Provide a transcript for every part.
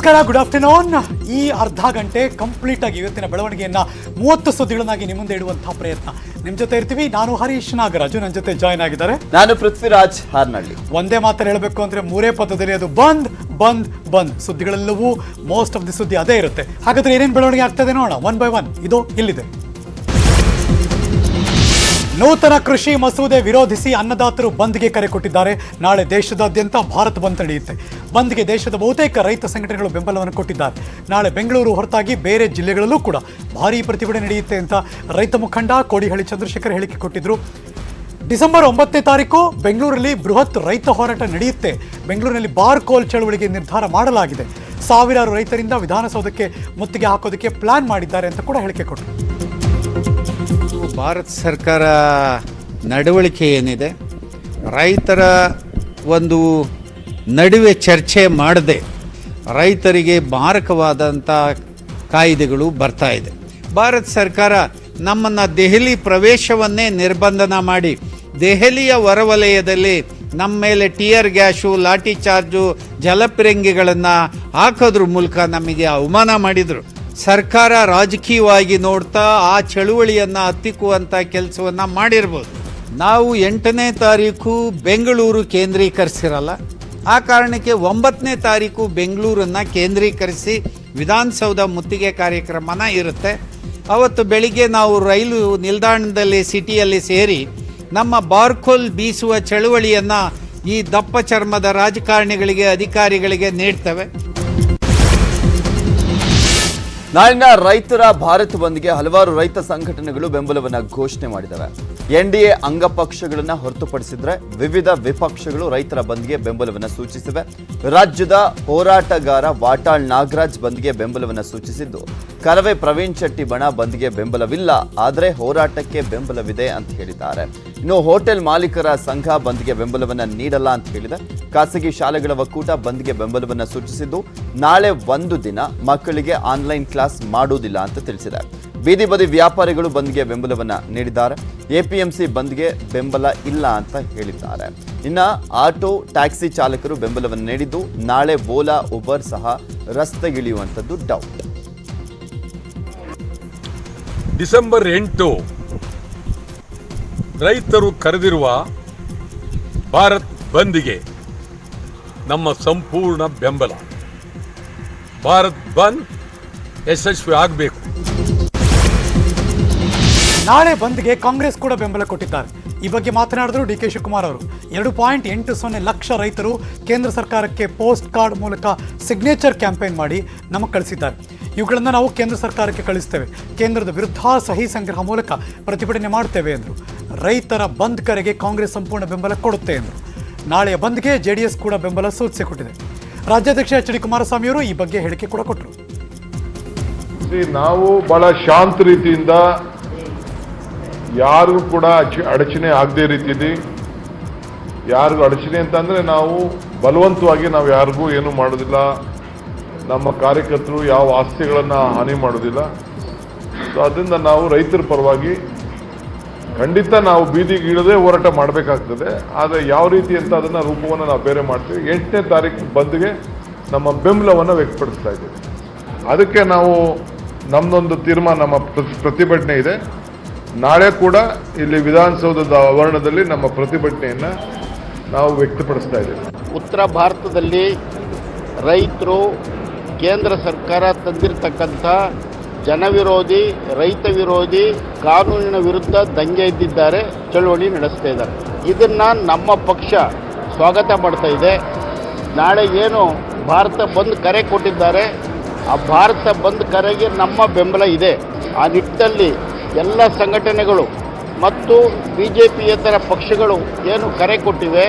ನಮಸ್ಕಾರ, good afternoon. ಈ ಅರ್ಧ ಗಂಟೆ ಕಂಪ್ಲೀಟ್ ಆಗಿ ಇವತ್ತಿನ ಬೆಳವಣಿಗೆಯನ್ನ 30 ಸುದ್ದಿಗಳನ್ನಾಗಿ ನಿಮ್ಮ ಮುಂದೆ ಇಡುವಂತಹ ಪ್ರಯತ್ನ. ನಿಮ್ಮ ಜೊತೆ ಇರ್ತೀವಿ. ನಾನು ಹರೀಶ್ ನಾಗರಾಜು, ನನ್ನ ಜೊತೆ ಜಾಯ್ನ್ ಆಗಿದ್ದಾರೆ ನಾನು ಪೃಥ್ವಿರಾಜ್ ಹಾರ್ನಳ್ಳಿ. ಒಂದೇ ಮಾತಲ್ಲಿ ಹೇಳಬೇಕು ಅಂದ್ರೆ ಮೂರೇ ಪದದಲ್ಲಿ ಅದು ಬಂದ್ ಬಂದ್ ಬಂದ್. ಸುದ್ದಿಗಳೆಲ್ಲವೂ ಮೋಸ್ಟ್ ಆಫ್ ದಿ ಸುದ್ದಿ ಅದೇ ಇರುತ್ತೆ. ಹಾಗಾದ್ರೆ ಏನೇನು ಬೆಳವಣಿಗೆ ಆಗ್ತದೆ ನೋಡೋಣ ಒನ್ ಬೈ ಒನ್. ಇದು ಇಲ್ಲಿದೆ. ನೂತನ ಕೃಷಿ ಮಸೂದೆ ವಿರೋಧಿಸಿ ಅನ್ನದಾತರು ಬಂದ್ಗೆ ಕರೆ ಕೊಟ್ಟಿದ್ದಾರೆ. ನಾಳೆ ದೇಶದಾದ್ಯಂತ ಭಾರತ್ ಬಂದ್ ನಡೆಯುತ್ತೆ. ಬಂದ್ಗೆ ದೇಶದ ಬಹುತೇಕ ರೈತ ಸಂಘಟನೆಗಳು ಬೆಂಬಲವನ್ನು ಕೊಟ್ಟಿದ್ದಾರೆ. ನಾಳೆ ಬೆಂಗಳೂರು ಹೊರತಾಗಿ ಬೇರೆ ಜಿಲ್ಲೆಗಳಲ್ಲೂ ಕೂಡ ಭಾರೀ ಪ್ರತಿಭಟನೆ ನಡೆಯುತ್ತೆ ಅಂತ ರೈತ ಮುಖಂಡ ಕೋಡಿಹಳ್ಳಿ ಚಂದ್ರಶೇಖರ್ ಹೇಳಿಕೆ ಕೊಟ್ಟಿದ್ರು. ಡಿಸೆಂಬರ್ 9ನೇ ತಾರೀಕು ಬೆಂಗಳೂರಲ್ಲಿ ಬೃಹತ್ ರೈತ ಹೋರಾಟ ನಡೆಯುತ್ತೆ. ಬೆಂಗಳೂರಿನಲ್ಲಿ ಬಾರ್ ಕೋಲ್ ಚಳವಳಿಗೆ ನಿರ್ಧಾರ ಮಾಡಲಾಗಿದೆ. ಸಾವಿರಾರು ರೈತರಿಂದ ವಿಧಾನಸೌಧಕ್ಕೆ ಮುತ್ತಿಗೆ ಹಾಕೋದಕ್ಕೆ ಪ್ಲಾನ್ ಮಾಡಿದ್ದಾರೆ ಅಂತ ಕೂಡ ಹೇಳಿಕೆ ಕೊಟ್ಟರು. ಭಾರತ ಸರ್ಕಾರ ನಡವಳಿಕೆ ಏನಿದೆ, ರೈತರ ಒಂದು ನಡುವೆ ಚರ್ಚೆ ಮಾಡದೆ ರೈತರಿಗೆ ಮಾರಕವಾದಂಥ ಕಾಯ್ದೆಗಳು ಬರ್ತಾ ಇದೆ. ಭಾರತ ಸರ್ಕಾರ ನಮ್ಮನ್ನು ದೆಹಲಿ ಪ್ರವೇಶವನ್ನೇ ನಿರ್ಬಂಧನ ಮಾಡಿ ದೆಹಲಿಯ ಹೊರವಲಯದಲ್ಲಿ ನಮ್ಮ ಮೇಲೆ ಟಿಯರ್ ಗ್ಯಾಸು, ಲಾಠಿ ಚಾರ್ಜು, ಜಲಪಿರಂಗಿಗಳನ್ನು ಹಾಕೋದ್ರ ಮೂಲಕ ನಮಗೆ ಅವಮಾನ ಮಾಡಿದರು. ಸರ್ಕಾರ ರಾಜಕೀಯವಾಗಿ ನೋಡ್ತಾ ಆ ಚಳುವಳಿಯನ್ನು ಹತ್ತಿಕ್ಕುವಂಥ ಕೆಲಸವನ್ನು ಮಾಡಿರ್ಬೋದು. ನಾವು 8ನೇ ತಾರೀಕು ಬೆಂಗಳೂರು ಕೇಂದ್ರೀಕರಿಸಿರಲ್ಲ. ಆ ಕಾರಣಕ್ಕೆ 9ನೇ ತಾರೀಕು ಬೆಂಗಳೂರನ್ನು ಕೇಂದ್ರೀಕರಿಸಿ ವಿಧಾನಸೌಧ ಮುತ್ತಿಗೆ ಕಾರ್ಯಕ್ರಮನ ಇರುತ್ತೆ. ಅವತ್ತು ಬೆಳಿಗ್ಗೆ ನಾವು ರೈಲು ನಿಲ್ದಾಣದಲ್ಲಿ ಸಿಟಿಯಲ್ಲಿ ಸೇರಿ ನಮ್ಮ ಬಾರ್ಕೋಲ್ ಬೀಸುವ ಚಳುವಳಿಯನ್ನು ಈ ದಪ್ಪ ಚರ್ಮದ ರಾಜಕಾರಣಿಗಳಿಗೆ, ಅಧಿಕಾರಿಗಳಿಗೆ ನೀಡ್ತೇವೆ. ನಾಳಿನ ರೈತರ ಭಾರತ್ ಬಂದ್ಗೆ ಹಲವಾರು ರೈತ ಸಂಘಟನೆಗಳು ಬೆಂಬಲವನ್ನ ಘೋಷಣೆ ಮಾಡಿದವೆ. ಎನ್ಡಿಎ ಅಂಗಪಕ್ಷಗಳನ್ನ ಹೊರತುಪಡಿಸಿದ್ರೆ ವಿವಿಧ ವಿಪಕ್ಷಗಳು ರೈತರ ಬಂದ್ಗೆ ಬೆಂಬಲವನ್ನ ಸೂಚಿಸಿವೆ. ರಾಜ್ಯದ ಹೋರಾಟಗಾರ ವಾಟಾಳ್ ನಾಗರಾಜ್ ಬಂದ್ಗೆ ಬೆಂಬಲವನ್ನ ಸೂಚಿಸಿದ್ದು, ಕರವೇ ಪ್ರವೀಣ್ ಶೆಟ್ಟಿ ಬಣ ಬಂದ್ಗೆ ಬೆಂಬಲವಿಲ್ಲ, ಆದರೆ ಹೋರಾಟಕ್ಕೆ ಬೆಂಬಲವಿದೆ ಅಂತ ಹೇಳಿದ್ದಾರೆ. ಇನ್ನು ಹೋಟೆಲ್ ಮಾಲೀಕರ ಸಂಘ ಬಂದ್ಗೆ ಬೆಂಬಲವನ್ನ ನೀಡಲ್ಲ ಅಂತ ಹೇಳಿದೆ. ಖಾಸಗಿ ಶಾಲೆಗಳ ಒಕ್ಕೂಟ ಬಂದ್ಗೆ ಬೆಂಬಲವನ್ನ ಸೂಚಿಸಿದ್ದು, ನಾಳೆ ಒಂದು ದಿನ ಮಕ್ಕಳಿಗೆ ಆನ್ಲೈನ್ ಕ್ಲಾಸ್ ಮಾಡುವುದಿಲ್ಲ ಅಂತ ತಿಳಿಸಿದೆ. ಬೀದಿ ಬದಿ ವ್ಯಾಪಾರಿಗಳು ಬಂದ್ಗೆ ಬೆಂಬಲವನ್ನ ನೀಡಿದ್ದಾರೆ. ಎಪಿಎಂಸಿ ಬಂದ್ಗೆ ಬೆಂಬಲ ಇಲ್ಲ ಅಂತ ಹೇಳಿದ್ದಾರೆ. ಇನ್ನ ಆಟೋ, ಟ್ಯಾಕ್ಸಿ ಚಾಲಕರು ಬೆಂಬಲವನ್ನು ನೀಡಿದ್ದು, ನಾಳೆ ಓಲಾ, ಉಬರ್ ಸಹ ರಸ್ತೆಗಿಳಿಯುವಂಥದ್ದು ಡೌಟ್. ಡಿಸೆಂಬರ್ 8 ರೈತರು ಕರೆದಿರುವ ಭಾರತ್ ಬಂದ್ಗೆ ನಮ್ಮ ಸಂಪೂರ್ಣ ಬೆಂಬಲ. ಭಾರತ್ ಬಂದ್ ಯಶಸ್ವಿ ಆಗಬೇಕು. ನಾಳೆ ಬಂದ್ಗೆ ಕಾಂಗ್ರೆಸ್ ಕೂಡ ಬೆಂಬಲ ಕೊಟ್ಟಿದ್ದಾರೆ. ಈ ಬಗ್ಗೆ ಮಾತನಾಡಿದ್ರು ಡಿ.ಕೆ. ಶಿವಕುಮಾರ್ ಅವರು. 2.80 ಲಕ್ಷ ರೈತರು ಕೇಂದ್ರ ಸರ್ಕಾರಕ್ಕೆ ಪೋಸ್ಟ್ ಕಾರ್ಡ್ ಮೂಲಕ ಸಿಗ್ನೇಚರ್ ಕ್ಯಾಂಪೇನ್ ಮಾಡಿ ನಮಗೆ ಕಳಿಸಿದ್ದಾರೆ. ಇವುಗಳನ್ನು ನಾವು ಕೇಂದ್ರ ಸರ್ಕಾರಕ್ಕೆ ಕಳಿಸ್ತೇವೆ. ಕೇಂದ್ರದ ವಿರುದ್ಧ ಸಹಿ ಸಂಗ್ರಹ ಮೂಲಕ ಪ್ರತಿಭಟನೆ ಮಾಡ್ತೇವೆ ಎಂದರು. ರೈತರ ಬಂದ್ ಕರೆಗೆ ಕಾಂಗ್ರೆಸ್ ಸಂಪೂರ್ಣ ಬೆಂಬಲ ಕೊಡುತ್ತೆ ಎಂದರು. ನಾಳೆಯ ಬಂದ್ಗೆ ಜೆಡಿಎಸ್ ಕೂಡ ಬೆಂಬಲ ಸೂಚಿಸಿಕೊಟ್ಟಿದೆ. ರಾಜ್ಯಾಧ್ಯಕ್ಷ ಎಚ್.ಡಿ. ಕುಮಾರಸ್ವಾಮಿ ಅವರು ಈ ಬಗ್ಗೆ ಹೇಳಿಕೆ ಕೂಡ ಕೊಟ್ಟರು. ನಾವು ಬಹಳ ಶಾಂತ ರೀತಿಯಿಂದ, ಯಾರಿಗೂ ಕೂಡ ಅಡಚಣೆ ಆಗದೆ ರೀತಿಯಲ್ಲಿ, ಯಾರಿಗೂ ಅಡಚಣೆ ಅಂತಂದ್ರೆ ನಾವು ಬಲವಂತವಾಗಿ ನಾವು ಯಾರಿಗೂ ಏನು ಮಾಡೋದಿಲ್ಲ. ನಮ್ಮ ಕಾರ್ಯಕರ್ತರು ಯಾವ ಆಸ್ತಿಗಳನ್ನು ಹಾನಿ ಮಾಡೋದಿಲ್ಲ. ಸೊ ಅದರಿಂದ ನಾವು ರೈತರ ಪರವಾಗಿ ಖಂಡಿತ ನಾವು ಬೀದಿಗೆ ಇಳದೆ ಹೋರಾಟ ಮಾಡಬೇಕಾಗ್ತದೆ. ಆದರೆ ಯಾವ ರೀತಿ ಅಂತ ಅದನ್ನು ರೂಪವನ್ನು ನಾವು ಬೇರೆ ಮಾಡ್ತೀವಿ. 8ನೇ ತಾರೀಕು ಬಂದ್ಗೆ ನಮ್ಮ ಬೆಂಬಲವನ್ನು ವ್ಯಕ್ತಪಡಿಸ್ತಾ ಇದ್ದೀವಿ. ಅದಕ್ಕೆ ನಾವು ನಮ್ಮದೊಂದು ತೀರ್ಮಾನ, ನಮ್ಮ ಪ್ರತಿಭಟನೆ ಇದೆ. ನಾಳೆ ಕೂಡ ಇಲ್ಲಿ ವಿಧಾನಸೌಧದ ಆವರಣದಲ್ಲಿ ನಮ್ಮ ಪ್ರತಿಭಟನೆಯನ್ನು ನಾವು ವ್ಯಕ್ತಪಡಿಸ್ತಾ ಇದ್ದೇವೆ. ಉತ್ತರ ಭಾರತದಲ್ಲಿ ರೈತರು ಕೇಂದ್ರ ಸರ್ಕಾರ ತಂದಿರತಕ್ಕಂಥ ಜನವಿರೋಧಿ, ರೈತ ವಿರೋಧಿ ಕಾನೂನಿನ ವಿರುದ್ಧ ದಂಗೆ ಎದ್ದಿದ್ದಾರೆ, ಚಳವಳಿ ನಡೆಸ್ತಾ ಇದ್ದಾರೆ. ಇದನ್ನು ನಮ್ಮ ಪಕ್ಷ ಸ್ವಾಗತ ಮಾಡ್ತಾ ಇದೆ. ನಾಳೆ ಏನು ಭಾರತ ಬಂದ್ ಕರೆ ಕೊಟ್ಟಿದ್ದಾರೆ, ಆ ಭಾರತ ಬಂದ್ ಕರೆಗೆ ನಮ್ಮ ಬೆಂಬಲ ಇದೆ. ಆ ನಿಟ್ಟಿನಲ್ಲಿ ಎಲ್ಲ ಸಂಘಟನೆಗಳು ಮತ್ತು BJPಯೇತರ ಪಕ್ಷಗಳು ಏನು ಕರೆ ಕೊಟ್ಟಿವೆ,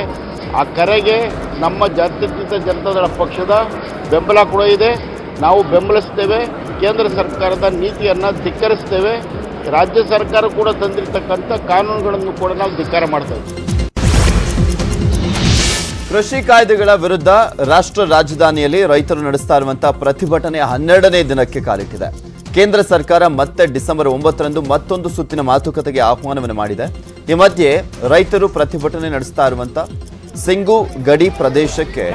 ಆ ಕರೆಗೆ ನಮ್ಮ ಜಾತ್ಯತೀತ ಜನತಾದಳ ಪಕ್ಷದ ಬೆಂಬಲ ಕೂಡ ಇದೆ. ನಾವು ಬೆಂಬಲಿಸ್ತೇವೆ. ಕೇಂದ್ರ ಸರ್ಕಾರದ ನೀತಿಯನ್ನು ಧಿಕ್ಕರಿಸ್ತೇವೆ. ರಾಜ್ಯ ಸರ್ಕಾರ ಕೂಡ ತಂದಿರತಕ್ಕಂಥ ಕಾನೂನುಗಳನ್ನು ಕೂಡ ನಾವು ಧಿಕ್ಕಾರ ಮಾಡ್ತೇವೆ. ಕೃಷಿ ಕಾಯ್ದೆಗಳ ವಿರುದ್ಧ ರಾಷ್ಟ್ರ ರಾಜಧಾನಿಯಲ್ಲಿ ರೈತರು ನಡೆಸ್ತಾ ಇರುವಂತಹ ಪ್ರತಿಭಟನೆ 12ನೇ ದಿನಕ್ಕೆ ಕಾಲಿಟ್ಟಿದೆ. ಕೇಂದ್ರ ಸರ್ಕಾರ ಮತ್ತೆ ಡಿಸೆಂಬರ್ 9ರಂದು ಮತ್ತೊಂದು ಸುತ್ತಿನ ಮಾತುಕತೆಗೆ ಆಹ್ವಾನವನ್ನು ಮಾಡಿದೆ. ಈ ಮಧ್ಯೆ ರೈತರು ಪ್ರತಿಭಟನೆ ನಡೆಸ್ತಾ ಇರುವಂತಹ ಸಿಂಗು ಗಡಿ ಪ್ರದೇಶಕ್ಕೆ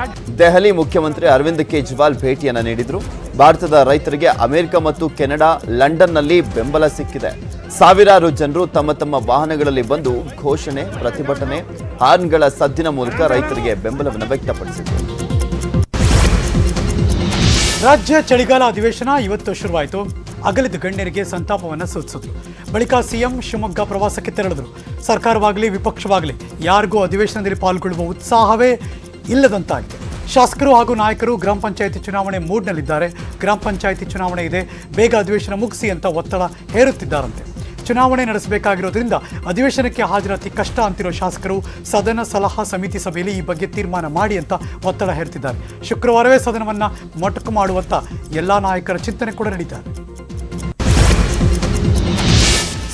ದೆಹಲಿ ಮುಖ್ಯಮಂತ್ರಿ ಅರವಿಂದ್ ಕೇಜ್ರಿವಾಲ್ ಭೇಟಿಯನ್ನ ನೀಡಿದ್ರು. ಭಾರತದ ರೈತರಿಗೆ ಅಮೆರಿಕ ಮತ್ತು ಕೆನಡಾ, ಲಂಡನ್ನಲ್ಲಿ ಬೆಂಬಲ ಸಿಕ್ಕಿದೆ. ಸಾವಿರಾರು ಜನರು ತಮ್ಮ ತಮ್ಮ ವಾಹನಗಳಲ್ಲಿ ಬಂದು ಘೋಷಣೆ, ಪ್ರತಿಭಟನೆ, ಹಾರ್ನ್ಗಳ ಸದ್ದಿನ ಮೂಲಕ ರೈತರಿಗೆ ಬೆಂಬಲವನ್ನು ವ್ಯಕ್ತಪಡಿಸಿದರು. ರಾಜ್ಯ ಚಳಿಗಾಲ ಅಧಿವೇಶನ ಇವತ್ತು ಶುರುವಾಯಿತು. ಅಗಲಿದ ಗಣ್ಯರಿಗೆ ಸಂತಾಪವನ್ನು ಸೂಚಿಸಿದ್ರು. ಬಳಿಕ ಸಿಎಂ ಶಿವಮೊಗ್ಗ ಪ್ರವಾಸಕ್ಕೆ ತೆರಳಿದ್ರು. ಸರ್ಕಾರವಾಗಲಿ ವಿಪಕ್ಷವಾಗಲಿ ಯಾರಿಗೂ ಅಧಿವೇಶನದಲ್ಲಿ ಪಾಲ್ಗೊಳ್ಳುವ ಉತ್ಸಾಹವೇ ಇಲ್ಲದಂತಾಗಿದೆ. ಶಾಸಕರು ಹಾಗೂ ನಾಯಕರು ಗ್ರಾಮ ಪಂಚಾಯಿತಿ ಚುನಾವಣೆ ಮೂಡ್ನಲ್ಲಿದ್ದಾರೆ. ಗ್ರಾಮ ಪಂಚಾಯಿತಿ ಚುನಾವಣೆ ಇದೆ, ಬೇಗ ಅಧಿವೇಶನ ಮುಗಿಸಿ ಅಂತ ಒತ್ತಡ ಹೇರುತ್ತಿದ್ದಾರಂತೆ. ಚುನಾವಣೆ ನಡೆಸಬೇಕಾಗಿರೋದ್ರಿಂದ ಅಧಿವೇಶನಕ್ಕೆ ಹಾಜರಾತಿ ಕಷ್ಟ ಅಂತಿರೋ ಶಾಸಕರು ಸದನ ಸಲಹಾ ಸಮಿತಿ ಸಭೆಯಲ್ಲಿ ಈ ಬಗ್ಗೆ ತೀರ್ಮಾನ ಮಾಡಿ ಅಂತ ಒತ್ತಡ ಹೇರುತ್ತಿದ್ದಾರೆ. ಶುಕ್ರವಾರವೇ ಸದನವನ್ನು ಮೊಟಕು ಮಾಡುವಂತ ಎಲ್ಲಾ ನಾಯಕರ ಚಿಂತನೆ ಕೂಡ ನಡೀತಾರೆ.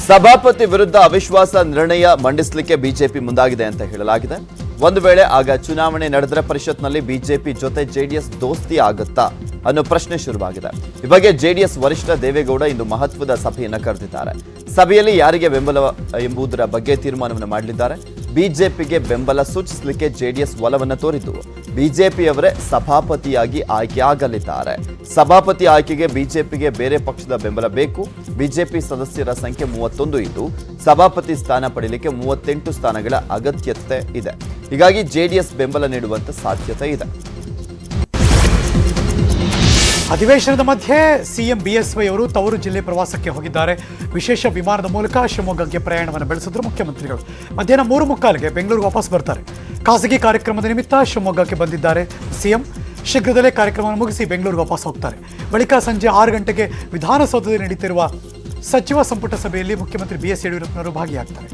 ಸಭಾಪತಿ ವಿರುದ್ಧ ಅವಿಶ್ವಾಸ ನಿರ್ಣಯ ಮಂಡಿಸಲಿಕ್ಕೆ ಬಿಜೆಪಿ ಮುಂದಾಗಿದೆ ಅಂತ ಹೇಳಲಾಗಿದೆ. ಒಂದು ವೇಳೆ ಆಗ ಚುನಾವಣೆ ನಡೆದರೆ ಪರಿಷತ್ನಲ್ಲಿ ಬಿಜೆಪಿ ಜೊತೆ ಜೆಡಿಎಸ್ ದೋಸ್ತಿ ಆಗುತ್ತಾ ಅನ್ನೋ ಪ್ರಶ್ನೆ ಶುರುವಾಗಿದೆ. ಈ ಬಗ್ಗೆ ಜೆಡಿಎಸ್ ವರಿಷ್ಠ ದೇವೇಗೌಡ ಇಂದು ಮಹತ್ವದ ಸಭೆಯನ್ನ ಕರೆದಿದ್ದಾರೆ. ಸಭೆಯಲ್ಲಿ ಯಾರಿಗೆ ಬೆಂಬಲ ಎಂಬುದರ ಬಗ್ಗೆ ತೀರ್ಮಾನವನ್ನು ಮಾಡಲಿದ್ದಾರೆ. ಬಿಜೆಪಿಗೆ ಬೆಂಬಲ ಸೂಚಿಸಲಿಕ್ಕೆ ಜೆಡಿಎಸ್ ಒಲವನ್ನು ತೋರಿದ್ದು ಬಿಜೆಪಿಯವರೇ ಸಭಾಪತಿಯಾಗಿ ಆಯ್ಕೆಯಾಗಲಿದ್ದಾರೆ. ಸಭಾಪತಿ ಆಯ್ಕೆಗೆ ಬಿಜೆಪಿಗೆ ಬೇರೆ ಪಕ್ಷದ ಬೆಂಬಲ ಬೇಕು. ಬಿಜೆಪಿ ಸದಸ್ಯರ ಸಂಖ್ಯೆ 31 ಇದ್ದು ಸಭಾಪತಿ ಸ್ಥಾನ ಪಡೆಯಲಿಕ್ಕೆ 38 ಸ್ಥಾನಗಳ ಅಗತ್ಯತೆ ಇದೆ. ಹೀಗಾಗಿ ಜೆಡಿಎಸ್ ಬೆಂಬಲ ನೀಡುವಂತ ಸಾಧ್ಯತೆ ಇದೆ. ಅಧಿವೇಶನದ ಮಧ್ಯೆ ಸಿಎಂ ಬಿಎಸ್ವೈ ಅವರು ತವರು ಜಿಲ್ಲೆ ಪ್ರವಾಸಕ್ಕೆ ಹೋಗಿದ್ದಾರೆ. ವಿಶೇಷ ವಿಮಾನದ ಮೂಲಕ ಶಿವಮೊಗ್ಗಕ್ಕೆ ಪ್ರಯಾಣವನ್ನು ಬೆಳೆಸಿದ್ರು ಮುಖ್ಯಮಂತ್ರಿಗಳು. ಮಧ್ಯಾಹ್ನ 3:45ಗೆ ಬೆಂಗಳೂರು ವಾಪಸ್ ಬರ್ತಾರೆ. ಖಾಸಗಿ ಕಾರ್ಯಕ್ರಮದ ನಿಮಿತ್ತ ಶಿವಮೊಗ್ಗಕ್ಕೆ ಬಂದಿದ್ದಾರೆ ಸಿಎಂ. ಶೀಘ್ರದಲ್ಲೇ ಕಾರ್ಯಕ್ರಮವನ್ನು ಮುಗಿಸಿ ಬೆಂಗಳೂರು ವಾಪಸ್ ಹೋಗ್ತಾರೆ. ಬಳಿಕ ಸಂಜೆ 6 ಗಂಟೆಗೆ ವಿಧಾನಸೌಧದಲ್ಲಿ ನಡೀತಿರುವ ಸಚಿವ ಸಂಪುಟ ಸಭೆಯಲ್ಲಿ ಮುಖ್ಯಮಂತ್ರಿ ಬಿಎಸ್ ಯಡಿಯೂರಪ್ಪನವರು ಭಾಗಿಯಾಗ್ತಾರೆ.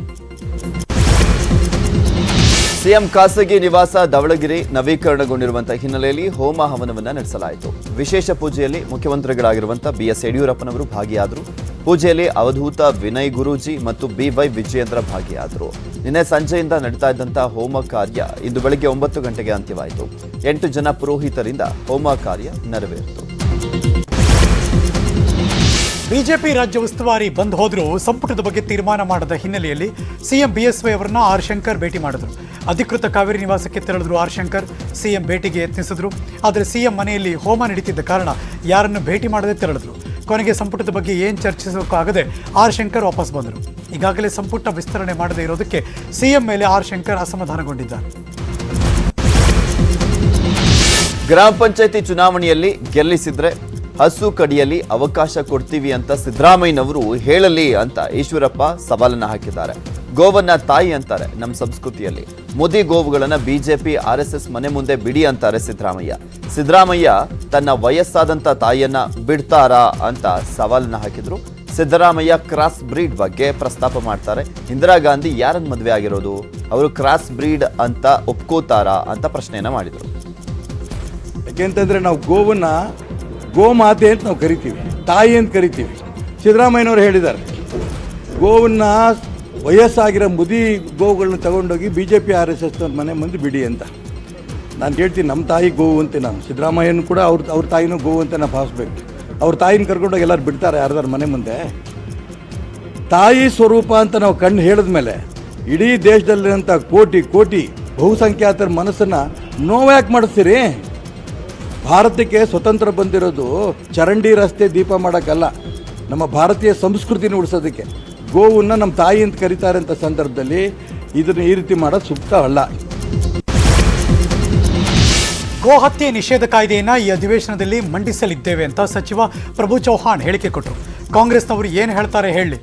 ಸಿಎಂ ಖಾಸಗಿ ನಿವಾಸ ದಾವಣಗೆರೆ ನವೀಕರಣಗೊಂಡಿರುವಂತಹ ಹಿನ್ನೆಲೆಯಲ್ಲಿ ಹೋಮ ಹವನವನ್ನು ನಡೆಸಲಾಯಿತು. ವಿಶೇಷ ಪೂಜೆಯಲ್ಲಿ ಮುಖ್ಯಮಂತ್ರಿಗಳಾಗಿರುವಂತಹ ಬಿಎಸ್ ಯಡಿಯೂರಪ್ಪನವರು ಭಾಗಿಯಾದರು. ಪೂಜೆಯಲ್ಲಿ ಅವಧೂತ ವಿನಯ್ ಗುರೂಜಿ ಮತ್ತು ಬಿವೈ ವಿಜಯೇಂದ್ರ ಭಾಗಿಯಾದರು. ನಿನ್ನೆ ಸಂಜೆಯಿಂದ ನಡೀತಾ ಇದ್ದಂತಹ ಹೋಮ ಕಾರ್ಯ ಇಂದು ಬೆಳಗ್ಗೆ 9 ಗಂಟೆಗೆ ಅಂತ್ಯವಾಯಿತು. 8 ಜನ ಪುರೋಹಿತರಿಂದ ಹೋಮ ಕಾರ್ಯ ನೆರವೇರಿತು. ಬಿಜೆಪಿ ರಾಜ್ಯ ಉಸ್ತುವಾರಿ ಬಂದ್ ಹೋದರೂ ಸಂಪುಟದ ಬಗ್ಗೆ ತೀರ್ಮಾನ ಮಾಡದ ಹಿನ್ನೆಲೆಯಲ್ಲಿ ಸಿಎಂ ಬಿಎಸ್ವೈ ಅವರನ್ನ ಆರ್ ಶಂಕರ್ ಭೇಟಿ ಮಾಡಿದ್ರು. ಅಧಿಕೃತ ಕಾವೇರಿ ನಿವಾಸಕ್ಕೆ ತೆರಳಿದ್ರು ಆರ್ ಶಂಕರ್. ಸಿಎಂ ಭೇಟಿಗೆ ಯತ್ನಿಸಿದ್ರು. ಆದರೆ ಸಿಎಂ ಮನೆಯಲ್ಲಿ ಹೋಮ ನಡೀತಿದ್ದ ಕಾರಣ ಯಾರನ್ನು ಭೇಟಿ ಮಾಡದೆ ತೆರಳಿದ್ರು. ಕೊನೆಗೆ ಸಂಪುಟದ ಬಗ್ಗೆ ಏನು ಚರ್ಚಿಸೋಕ್ಕಾಗದೆ ಆರ್ ಶಂಕರ್ ವಾಪಸ್ ಬಂದರು. ಈಗಾಗಲೇ ಸಂಪುಟ ವಿಸ್ತರಣೆ ಮಾಡದೇ ಇರೋದಕ್ಕೆ ಸಿಎಂ ಮೇಲೆ ಆರ್ ಶಂಕರ್ ಅಸಮಾಧಾನಗೊಂಡಿದ್ದಾರೆ. ಗ್ರಾಮ ಪಂಚಾಯಿತಿ ಚುನಾವಣೆಯಲ್ಲಿ ಗೆಲ್ಲಿಸಿದ್ರೆ ಹಸು ಕಡಿಯಲ್ಲಿ ಅವಕಾಶ ಕೊಡ್ತೀವಿ ಅಂತ ಸಿದ್ದರಾಮಯ್ಯನವರು ಹೇಳಲಿ ಅಂತ ಈಶ್ವರಪ್ಪ ಸವಾಲನ್ನ ಹಾಕಿದ್ದಾರೆ. ಗೋವನ್ನ ತಾಯಿ ಅಂತಾರೆ ನಮ್ಮ ಸಂಸ್ಕೃತಿಯಲ್ಲಿ. ಮುದಿ ಗೋವುಗಳನ್ನ ಬಿಜೆಪಿ ಆರ್ಎಸ್ಎಸ್ ಮನೆ ಮುಂದೆ ಬಿಡಿ ಅಂತಾರೆ ಸಿದ್ದರಾಮಯ್ಯ. ಸಿದ್ದರಾಮಯ್ಯ ತನ್ನ ವಯಸ್ಸಾದಂತ ತಾಯಿಯನ್ನ ಬಿಡ್ತಾರಾ ಅಂತ ಸವಾಲನ್ನ ಹಾಕಿದ್ರು. ಸಿದ್ದರಾಮಯ್ಯ ಕ್ರಾಸ್ ಬ್ರೀಡ್ ಬಗ್ಗೆ ಪ್ರಸ್ತಾಪ ಮಾಡ್ತಾರೆ. ಇಂದಿರಾ ಗಾಂಧಿ ಯಾರನ್ನ ಮದುವೆ ಆಗಿರೋದು, ಅವರು ಕ್ರಾಸ್ ಬ್ರೀಡ್ ಅಂತ ಒಪ್ಕೋತಾರಾ ಅಂತ ಪ್ರಶ್ನೆಯನ್ನ ಮಾಡಿದ್ರು. ಯಾಕೆಂತಂದ್ರೆ ನಾವು ಗೋವನ್ನ ಗೋಮಾತೆ ಅಂತ ನಾವು ಕರಿತೀವಿ, ತಾಯಿ ಅಂತ ಕರಿತೀವಿ. ಸಿದ್ದರಾಮಯ್ಯನವರು ಹೇಳಿದ್ದಾರೆ, ಗೋವನ್ನ ವಯಸ್ಸಾಗಿರೋ ಮುದಿ ಗೋವುಗಳನ್ನ ತಗೊಂಡೋಗಿ BJP RSS ಮನೆ ಮುಂದೆ ಬಿಡಿ ಅಂತ. ನಾನು ಹೇಳ್ತೀನಿ, ನಮ್ಮ ತಾಯಿ ಗೋವು ಅಂತ. ನಾನು ಸಿದ್ದರಾಮಯ್ಯನೂ ಕೂಡ ಅವ್ರ ತಾಯಿನೂ ಗೋವು ಅಂತ ನಾವು ಭಾವಿಸ್ಬೇಕು. ಅವ್ರ ತಾಯಿನ ಕರ್ಕೊಂಡೋಗಿ ಎಲ್ಲರೂ ಬಿಡ್ತಾರೆ ಯಾರ್ದಾರ ಮನೆ ಮುಂದೆ? ತಾಯಿ ಸ್ವರೂಪ ಅಂತ ನಾವು ಕಣ್ಣು ಹೇಳಿದ ಮೇಲೆ ಇಡೀ ದೇಶದಲ್ಲಿರೋಂಥ ಕೋಟಿ ಕೋಟಿ ಬಹುಸಂಖ್ಯಾತರ ಮನಸ್ಸನ್ನು ನೋವ್ಯಾಕೆ ಮಾಡಿಸ್ತೀರಿ? ಭಾರತಕ್ಕೆ ಸ್ವತಂತ್ರ ಬಂದಿರೋದು ಚರಂಡಿ ರಸ್ತೆ ದೀಪ ಮಾಡೋಕ್ಕಲ್ಲ, ನಮ್ಮ ಭಾರತೀಯ ಸಂಸ್ಕೃತಿನ ಉಳಿಸೋದಕ್ಕೆ. ಗೋವನ್ನು ನಮ್ಮ ತಾಯಿ ಅಂತ ಕರೀತಾರೆ ಅಂತ ಸಂದರ್ಭದಲ್ಲಿ ಇದನ್ನು ಈ ರೀತಿ ಮಾಡೋದು ಸೂಕ್ತ ಅಲ್ಲ. ಗೋಹತ್ಯೆ ನಿಷೇಧ ಕಾಯ್ದೆಯನ್ನು ಈ ಅಧಿವೇಶನದಲ್ಲಿ ಮಂಡಿಸಲಿದ್ದೇವೆ ಅಂತ ಸಚಿವ ಪ್ರಭು ಚೌಹಾಣ್ ಹೇಳಿಕೆ ಕೊಟ್ಟರು. ಕಾಂಗ್ರೆಸ್ನವರು ಏನು ಹೇಳ್ತಾರೆ ಹೇಳಿ,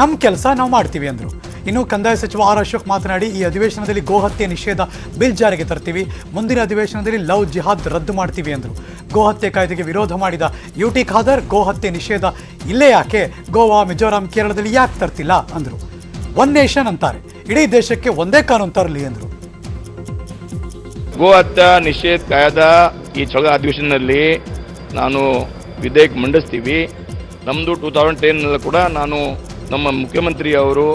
ನಮ್ಮ ಕೆಲಸ ನಾವು ಮಾಡ್ತೀವಿ ಅಂದರು. ಇನ್ನು ಕಂದಾಯ ಸಚಿವ ಆರ್ ಅಶೋಕ್ ಮಾತನಾಡಿ, ಈ ಅಧಿವೇಶನದಲ್ಲಿ ಗೋಹತ್ಯೆ ನಿಷೇಧ ಬಿಲ್ ಜಾರಿಗೆ ತರ್ತೀವಿ, ಮುಂದಿನ ಅಧಿವೇಶನದಲ್ಲಿ ಲವ್ ಜಿಹಾದ್ ರದ್ದು ಮಾಡ್ತೀವಿ ಅಂದರು. ಗೋಹತ್ಯೆ ಕಾಯ್ದೆಗೆ ವಿರೋಧ ಮಾಡಿದ UT ಖಾದರ್, ಗೋಹತ್ಯೆ ನಿಷೇಧ ಇಲ್ಲೇ ಯಾಕೆ, ಗೋವಾ, ಮಿಜೋರಾಂ, ಕೇರಳದಲ್ಲಿ ಯಾಕೆ ತರ್ತಿಲ್ಲ ಅಂದರು. ಒನ್ ನೇಷನ್ ಅಂತಾರೆ, ಇಡೀ ದೇಶಕ್ಕೆ ಒಂದೇ ಕಾನೂನು ತರಲಿ ಅಂದರು. ಗೋಹತ್ಯೆ ನಿಷೇಧ ಕಾಯ್ದೆ ಈ ಚೊಳ ಅಧಿವೇಶನದಲ್ಲಿ ನಾನು ವಿಧೇಯಕ ಮಂಡಿಸ್ತೀವಿ. ನಮ್ಮದು 2010 ಕೂಡ ನಾನು ನಮ್ಮ ಮುಖ್ಯಮಂತ್ರಿ ಅವರು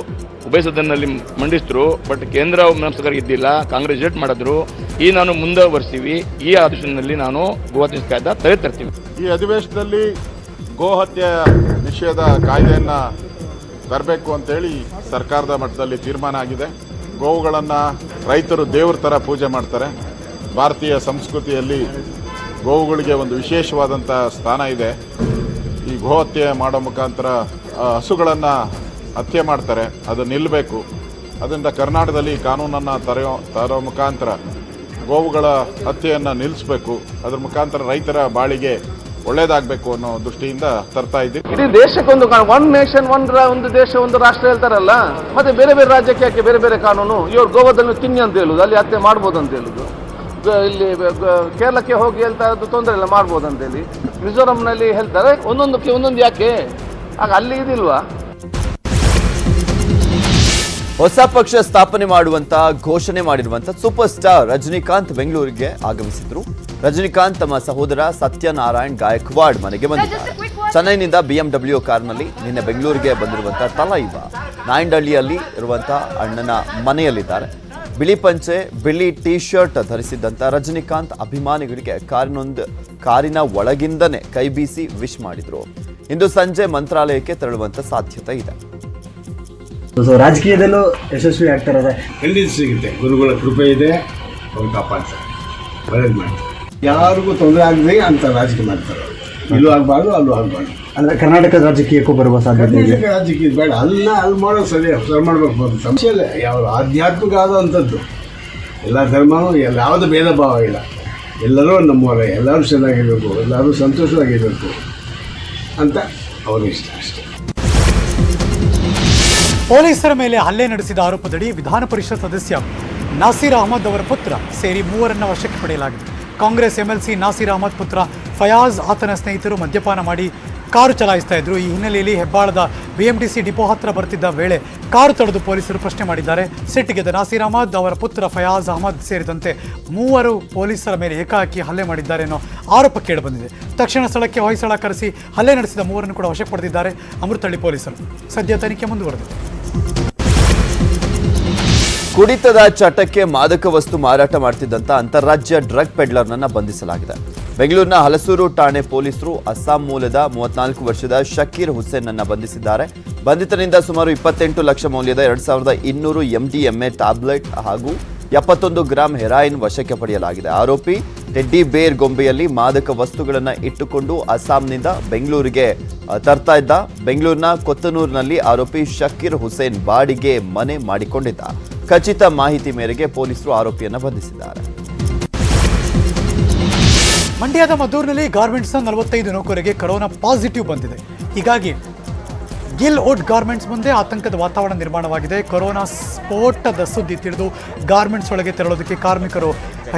ಉಭಯ ಸದನದಲ್ಲಿ ಮಂಡಿಸಿದ್ರು. ಬಟ್ ಕೇಂದ್ರ ಸರ್ಕಾರ ಇದ್ದಿಲ್ಲ, ಕಾಂಗ್ರೆಸ್ ರಿಜೆಕ್ಟ್ ಮಾಡಿದ್ರು. ಈ ನಾನು ಮುಂದುವರಿಸ್ತೀವಿ. ಈ ಅಧಿವೇಶನದಲ್ಲಿ ನಾನು ಗೋಹತ್ಯೆ ಕಾಯ್ದೆ ತರ್ತೀವಿ. ಈ ಅಧಿವೇಶನದಲ್ಲಿ ಗೋಹತ್ಯೆ ನಿಷೇಧ ಕಾಯ್ದೆಯನ್ನು ತರಬೇಕು ಅಂತೇಳಿ ಸರ್ಕಾರದ ಮಟ್ಟದಲ್ಲಿ ತೀರ್ಮಾನ ಆಗಿದೆ. ಗೋವುಗಳನ್ನು ರೈತರು ದೇವ್ರ ಥರ ಪೂಜೆ ಮಾಡ್ತಾರೆ. ಭಾರತೀಯ ಸಂಸ್ಕೃತಿಯಲ್ಲಿ ಗೋವುಗಳಿಗೆ ಒಂದು ವಿಶೇಷವಾದಂಥ ಸ್ಥಾನ ಇದೆ. ಈ ಗೋ ಹತ್ಯೆ ಮಾಡೋ ಮುಖಾಂತರ ಹಸುಗಳನ್ನು ಹತ್ಯೆ ಮಾಡ್ತಾರೆ, ಅದು ನಿಲ್ಲಬೇಕು. ಅದರಿಂದ ಕರ್ನಾಟಕದಲ್ಲಿ ಕಾನೂನನ್ನು ತರೋ ಮುಖಾಂತರ ಗೋವುಗಳ ಹತ್ಯೆಯನ್ನು ನಿಲ್ಲಿಸಬೇಕು. ಅದ್ರ ಮುಖಾಂತರ ರೈತರ ಬಾಳಿಗೆ ಒಳ್ಳೇದಾಗಬೇಕು ಅನ್ನೋ ದೃಷ್ಟಿಯಿಂದ ತರ್ತಾ ಇದ್ದೀವಿ. ಇಡೀ ದೇಶಕ್ಕೊಂದು ಒನ್ ನೇಷನ್ ಒಂದು ದೇಶ ಒಂದು ರಾಷ್ಟ್ರ ಹೇಳ್ತಾರಲ್ಲ, ಮತ್ತೆ ಬೇರೆ ಬೇರೆ ರಾಜ್ಯಕ್ಕೆ ಯಾಕೆ ಬೇರೆ ಬೇರೆ ಕಾನೂನು? ಇವ್ರು ಗೋವಾದಲ್ಲಿ ತಿನ್ನಿ ಅಂತ ಹೇಳುದು, ಅಲ್ಲಿ ಹತ್ಯೆ ಮಾಡ್ಬೋದು ಅಂತ ಹೇಳುದು. ಇಲ್ಲಿ ಕೇರಳಕ್ಕೆ ಹೋಗಿ ಹೇಳ್ತಾ ಇದ್ದು ತೊಂದರೆ ಇಲ್ಲ ಮಾಡ್ಬೋದು ಅಂತೇಳಿ, ಮಿಜೋರಾಂನಲ್ಲಿ ಹೇಳ್ತಾರೆ. ಒಂದೊಂದಕ್ಕೆ ಒಂದೊಂದು ಯಾಕೆ? ಆಗ ಅಲ್ಲಿ ಇದಿಲ್ವಾ? ಹೊಸ ಪಕ್ಷ ಸ್ಥಾಪನೆ ಮಾಡುವಂತ ಘೋಷಣೆ ಮಾಡಿರುವಂತ ಸೂಪರ್ ಸ್ಟಾರ್ ರಜನಿಕಾಂತ್ ಬೆಂಗಳೂರಿಗೆ ಆಗಮಿಸಿದ್ರು. ರಜನಿಕಾಂತ್ ತಮ್ಮ ಸಹೋದರ ಸತ್ಯನಾರಾಯಣ್ ಗಾಯಕ್ವಾಡ್ ಮನೆಗೆ ಬಂದಿದ್ದಾರೆ. ಚೆನ್ನೈನಿಂದ BMW ಕಾರ್ನಲ್ಲಿ ನಿನ್ನೆ ಬೆಂಗಳೂರಿಗೆ ಬಂದಿರುವಂತಹ ತಲೈವ ನಾಯಂಡಹಳ್ಳಿಯಲ್ಲಿ ಇರುವಂತಹ ಅಣ್ಣನ ಮನೆಯಲ್ಲಿದ್ದಾರೆ. ಬಿಳಿ ಪಂಚೆ, ಬಿಳಿ ಟೀ ಶರ್ಟ್ ಧರಿಸಿದ್ದಂತ ರಜನಿಕಾಂತ್ ಅಭಿಮಾನಿಗಳಿಗೆ ಕಾರಿನ ಒಳಗಿಂದನೇ ಕೈ ಬೀಸಿ ವಿಶ್ ಮಾಡಿದ್ರು. ಇಂದು ಸಂಜೆ ಮಂತ್ರಾಲಯಕ್ಕೆ ತೆರಳುವಂತ ಸಾಧ್ಯತೆ ಇದೆ. ರಾಜಕೀಯದಲ್ಲೂ ಯಶಸ್ವಿ ಆಗ್ತಾರದೆ ಖಂಡಿತ ಸಿಗುತ್ತೆ. ಗುರುಗಳ ಕೃಪೆ ಇದೆ, ಅವ್ರು ಕಾಪಾಡ್ತಾರೆ, ಒಳ್ಳೇದು ಮಾಡ್ತಾರೆ. ಯಾರಿಗೂ ತೊಂದರೆ ಆಗದೆ ಅಂತ ರಾಜಕೀಯ ಮಾಡ್ತಾರೆ. ಇಲ್ಲೂ ಆಗಬಾರ್ದು, ಅಲ್ಲೂ ಆಗಬಾರ್ದು. ಅಂದ್ರೆ ಕರ್ನಾಟಕದ ರಾಜಕೀಯಕ್ಕೂ ಬರುವ ಸಾಧ್ಯತೆ ಇದೆ. ಕರ್ನಾಟಕ ರಾಜಕೀಯ ಬೇಡ, ಅಲ್ಲಿ ಮಾಡೋದು ಸರಿ ಮಾಡಬೇಕು. ಸಮಸ್ಯೆ ಇಲ್ಲ. ಯಾವ ಆಧ್ಯಾತ್ಮಿಕ ಆದಂಥದ್ದು ಎಲ್ಲ ಧರ್ಮನೂ ಯಾವುದೇ ಭೇದ ಭಾವ ಇಲ್ಲ. ಎಲ್ಲರೂ ನಮ್ಮವರೇ, ಎಲ್ಲರೂ ಚೆನ್ನಾಗಿರಬೇಕು, ಎಲ್ಲರೂ ಸಂತೋಷವಾಗಿರಬೇಕು ಅಂತ ಅವ್ರ ಇಷ್ಟ ಅಷ್ಟೇ. ಪೊಲೀಸರ ಮೇಲೆ ಹಲ್ಲೆ ನಡೆಸಿದ ಆರೋಪದಡಿ ವಿಧಾನ ಪರಿಷತ್ ಸದಸ್ಯ ನಾಸೀರ್ ಅಹಮದ್ ಅವರ ಪುತ್ರ ಸೇರಿ 3 ವಶಕ್ಕೆ ಪಡೆಯಲಾಗಿದೆ. ಕಾಂಗ್ರೆಸ್ MLC ನಾಸೀರ್ ಅಹಮದ್ ಪುತ್ರ ಫಯಾಜ್, ಆತನ ಸ್ನೇಹಿತರು ಮದ್ಯಪಾನ ಮಾಡಿ ಕಾರು ಚಲಾಯಿಸ್ತಾ ಇದ್ರು. ಈ ಹಿನ್ನೆಲೆಯಲ್ಲಿ ಹೆಬ್ಬಾಳದ BMTC ಡಿಪೋ ಹತ್ರ ಬರ್ತಿದ್ದ ವೇಳೆ ಕಾರು ತಡೆದು ಪೊಲೀಸರು ಪ್ರಶ್ನೆ ಮಾಡಿದ್ದಾರೆ. ಸಿಟ್ಟಿಗೆದ್ದ ನಾಸೀರ್ ಅಹಮದ್, ಅವರ ಪುತ್ರ ಫಯಾಜ್ ಅಹಮದ್ ಸೇರಿದಂತೆ 3 ಪೊಲೀಸರ ಮೇಲೆ ಏಕಾಏಕಿ ಹಲ್ಲೆ ಮಾಡಿದ್ದಾರೆ ಅನ್ನೋ ಆರೋಪ ಕೇಳಿಬಂದಿದೆ. ತಕ್ಷಣ ಸ್ಥಳಕ್ಕೆ ಹೊಯ್ಸಳ ಕರೆಸಿ ಹಲ್ಲೆ ನಡೆಸಿದ 3 ಕೂಡ ವಶಕ್ಕೆ ಪಡೆದಿದ್ದಾರೆ ಅಮೃತಹಳ್ಳಿ ಪೊಲೀಸರು. ಸದ್ಯ ತನಿಖೆ ಮುಂದುವರೆದಿದೆ. ಕುಡಿತದ ಚಟಕ್ಕೆ ಮಾದಕ ವಸ್ತು ಮಾರಾಟ ಮಾಡ್ತಿದ್ದಂತ ಅಂತಾರಾಜ್ಯ ಡ್ರಗ್ ಪೆಡ್ಲರ್ನನ್ನ ಬಂಧಿಸಲಾಗಿದೆ. ಬೆಂಗಳೂರಿನ ಹಲಸೂರು ಠಾಣೆ ಪೊಲೀಸರು ಅಸ್ಸಾಂ ಮೂಲದ 34 ವರ್ಷದ ಶಕೀರ್ ಹುಸೇನ್ ಅನ್ನ ಬಂಧಿಸಿದ್ದಾರೆ. ಬಂಧಿತನಿಂದ ಸುಮಾರು 28 ಲಕ್ಷ ಮೌಲ್ಯದ 2200 MDMA ಟ್ಯಾಬ್ಲೆಟ್ ಹಾಗೂ 71 ಗ್ರಾಂ ಹೆರಾಯಿನ್ ವಶಕ್ಕೆ ಪಡೆಯಲಾಗಿದೆ. ಆರೋಪಿ ಟೆಡ್ಡಿ ಬೇರ್ ಗೊಂಬೆಯಲ್ಲಿ ಮಾದಕ ವಸ್ತುಗಳನ್ನು ಇಟ್ಟುಕೊಂಡು ಅಸ್ಸಾಂನಿಂದ ಬೆಂಗಳೂರಿಗೆ ತರ್ತಾ ಇದ್ದ. ಬೆಂಗಳೂರಿನ ಕೊತ್ತನೂರಿನಲ್ಲಿ ಆರೋಪಿ ಶಕೀರ್ ಹುಸೇನ್ ಬಾಡಿಗೆ ಮನೆ ಮಾಡಿಕೊಂಡಿದ್ದ. ಖಚಿತ ಮಾಹಿತಿ ಮೇರೆಗೆ ಪೊಲೀಸರು ಆರೋಪಿಯನ್ನು ಬಂಧಿಸಿದ್ದಾರೆ. ಮಂಡ್ಯದ ಮದ್ದೂರಿನಲ್ಲಿ ಗಾರ್ಮೆಂಟ್ಸ್ನ 45 ನೌಕರರಿಗೆ ಕೊರೋನಾ ಪಾಸಿಟಿವ್ ಬಂದಿದೆ. ಹೀಗಾಗಿ ಗಿಲ್ ವುಡ್ ಗಾರ್ಮೆಂಟ್ಸ್ ಮುಂದೆ ಆತಂಕದ ವಾತಾವರಣ ನಿರ್ಮಾಣವಾಗಿದೆ. ಕೊರೋನಾ ಸ್ಫೋಟದ ಸುದ್ದಿ ತಿಳಿದು ಗಾರ್ಮೆಂಟ್ಸ್ ಒಳಗೆ ತೆರಳೋದಕ್ಕೆ ಕಾರ್ಮಿಕರು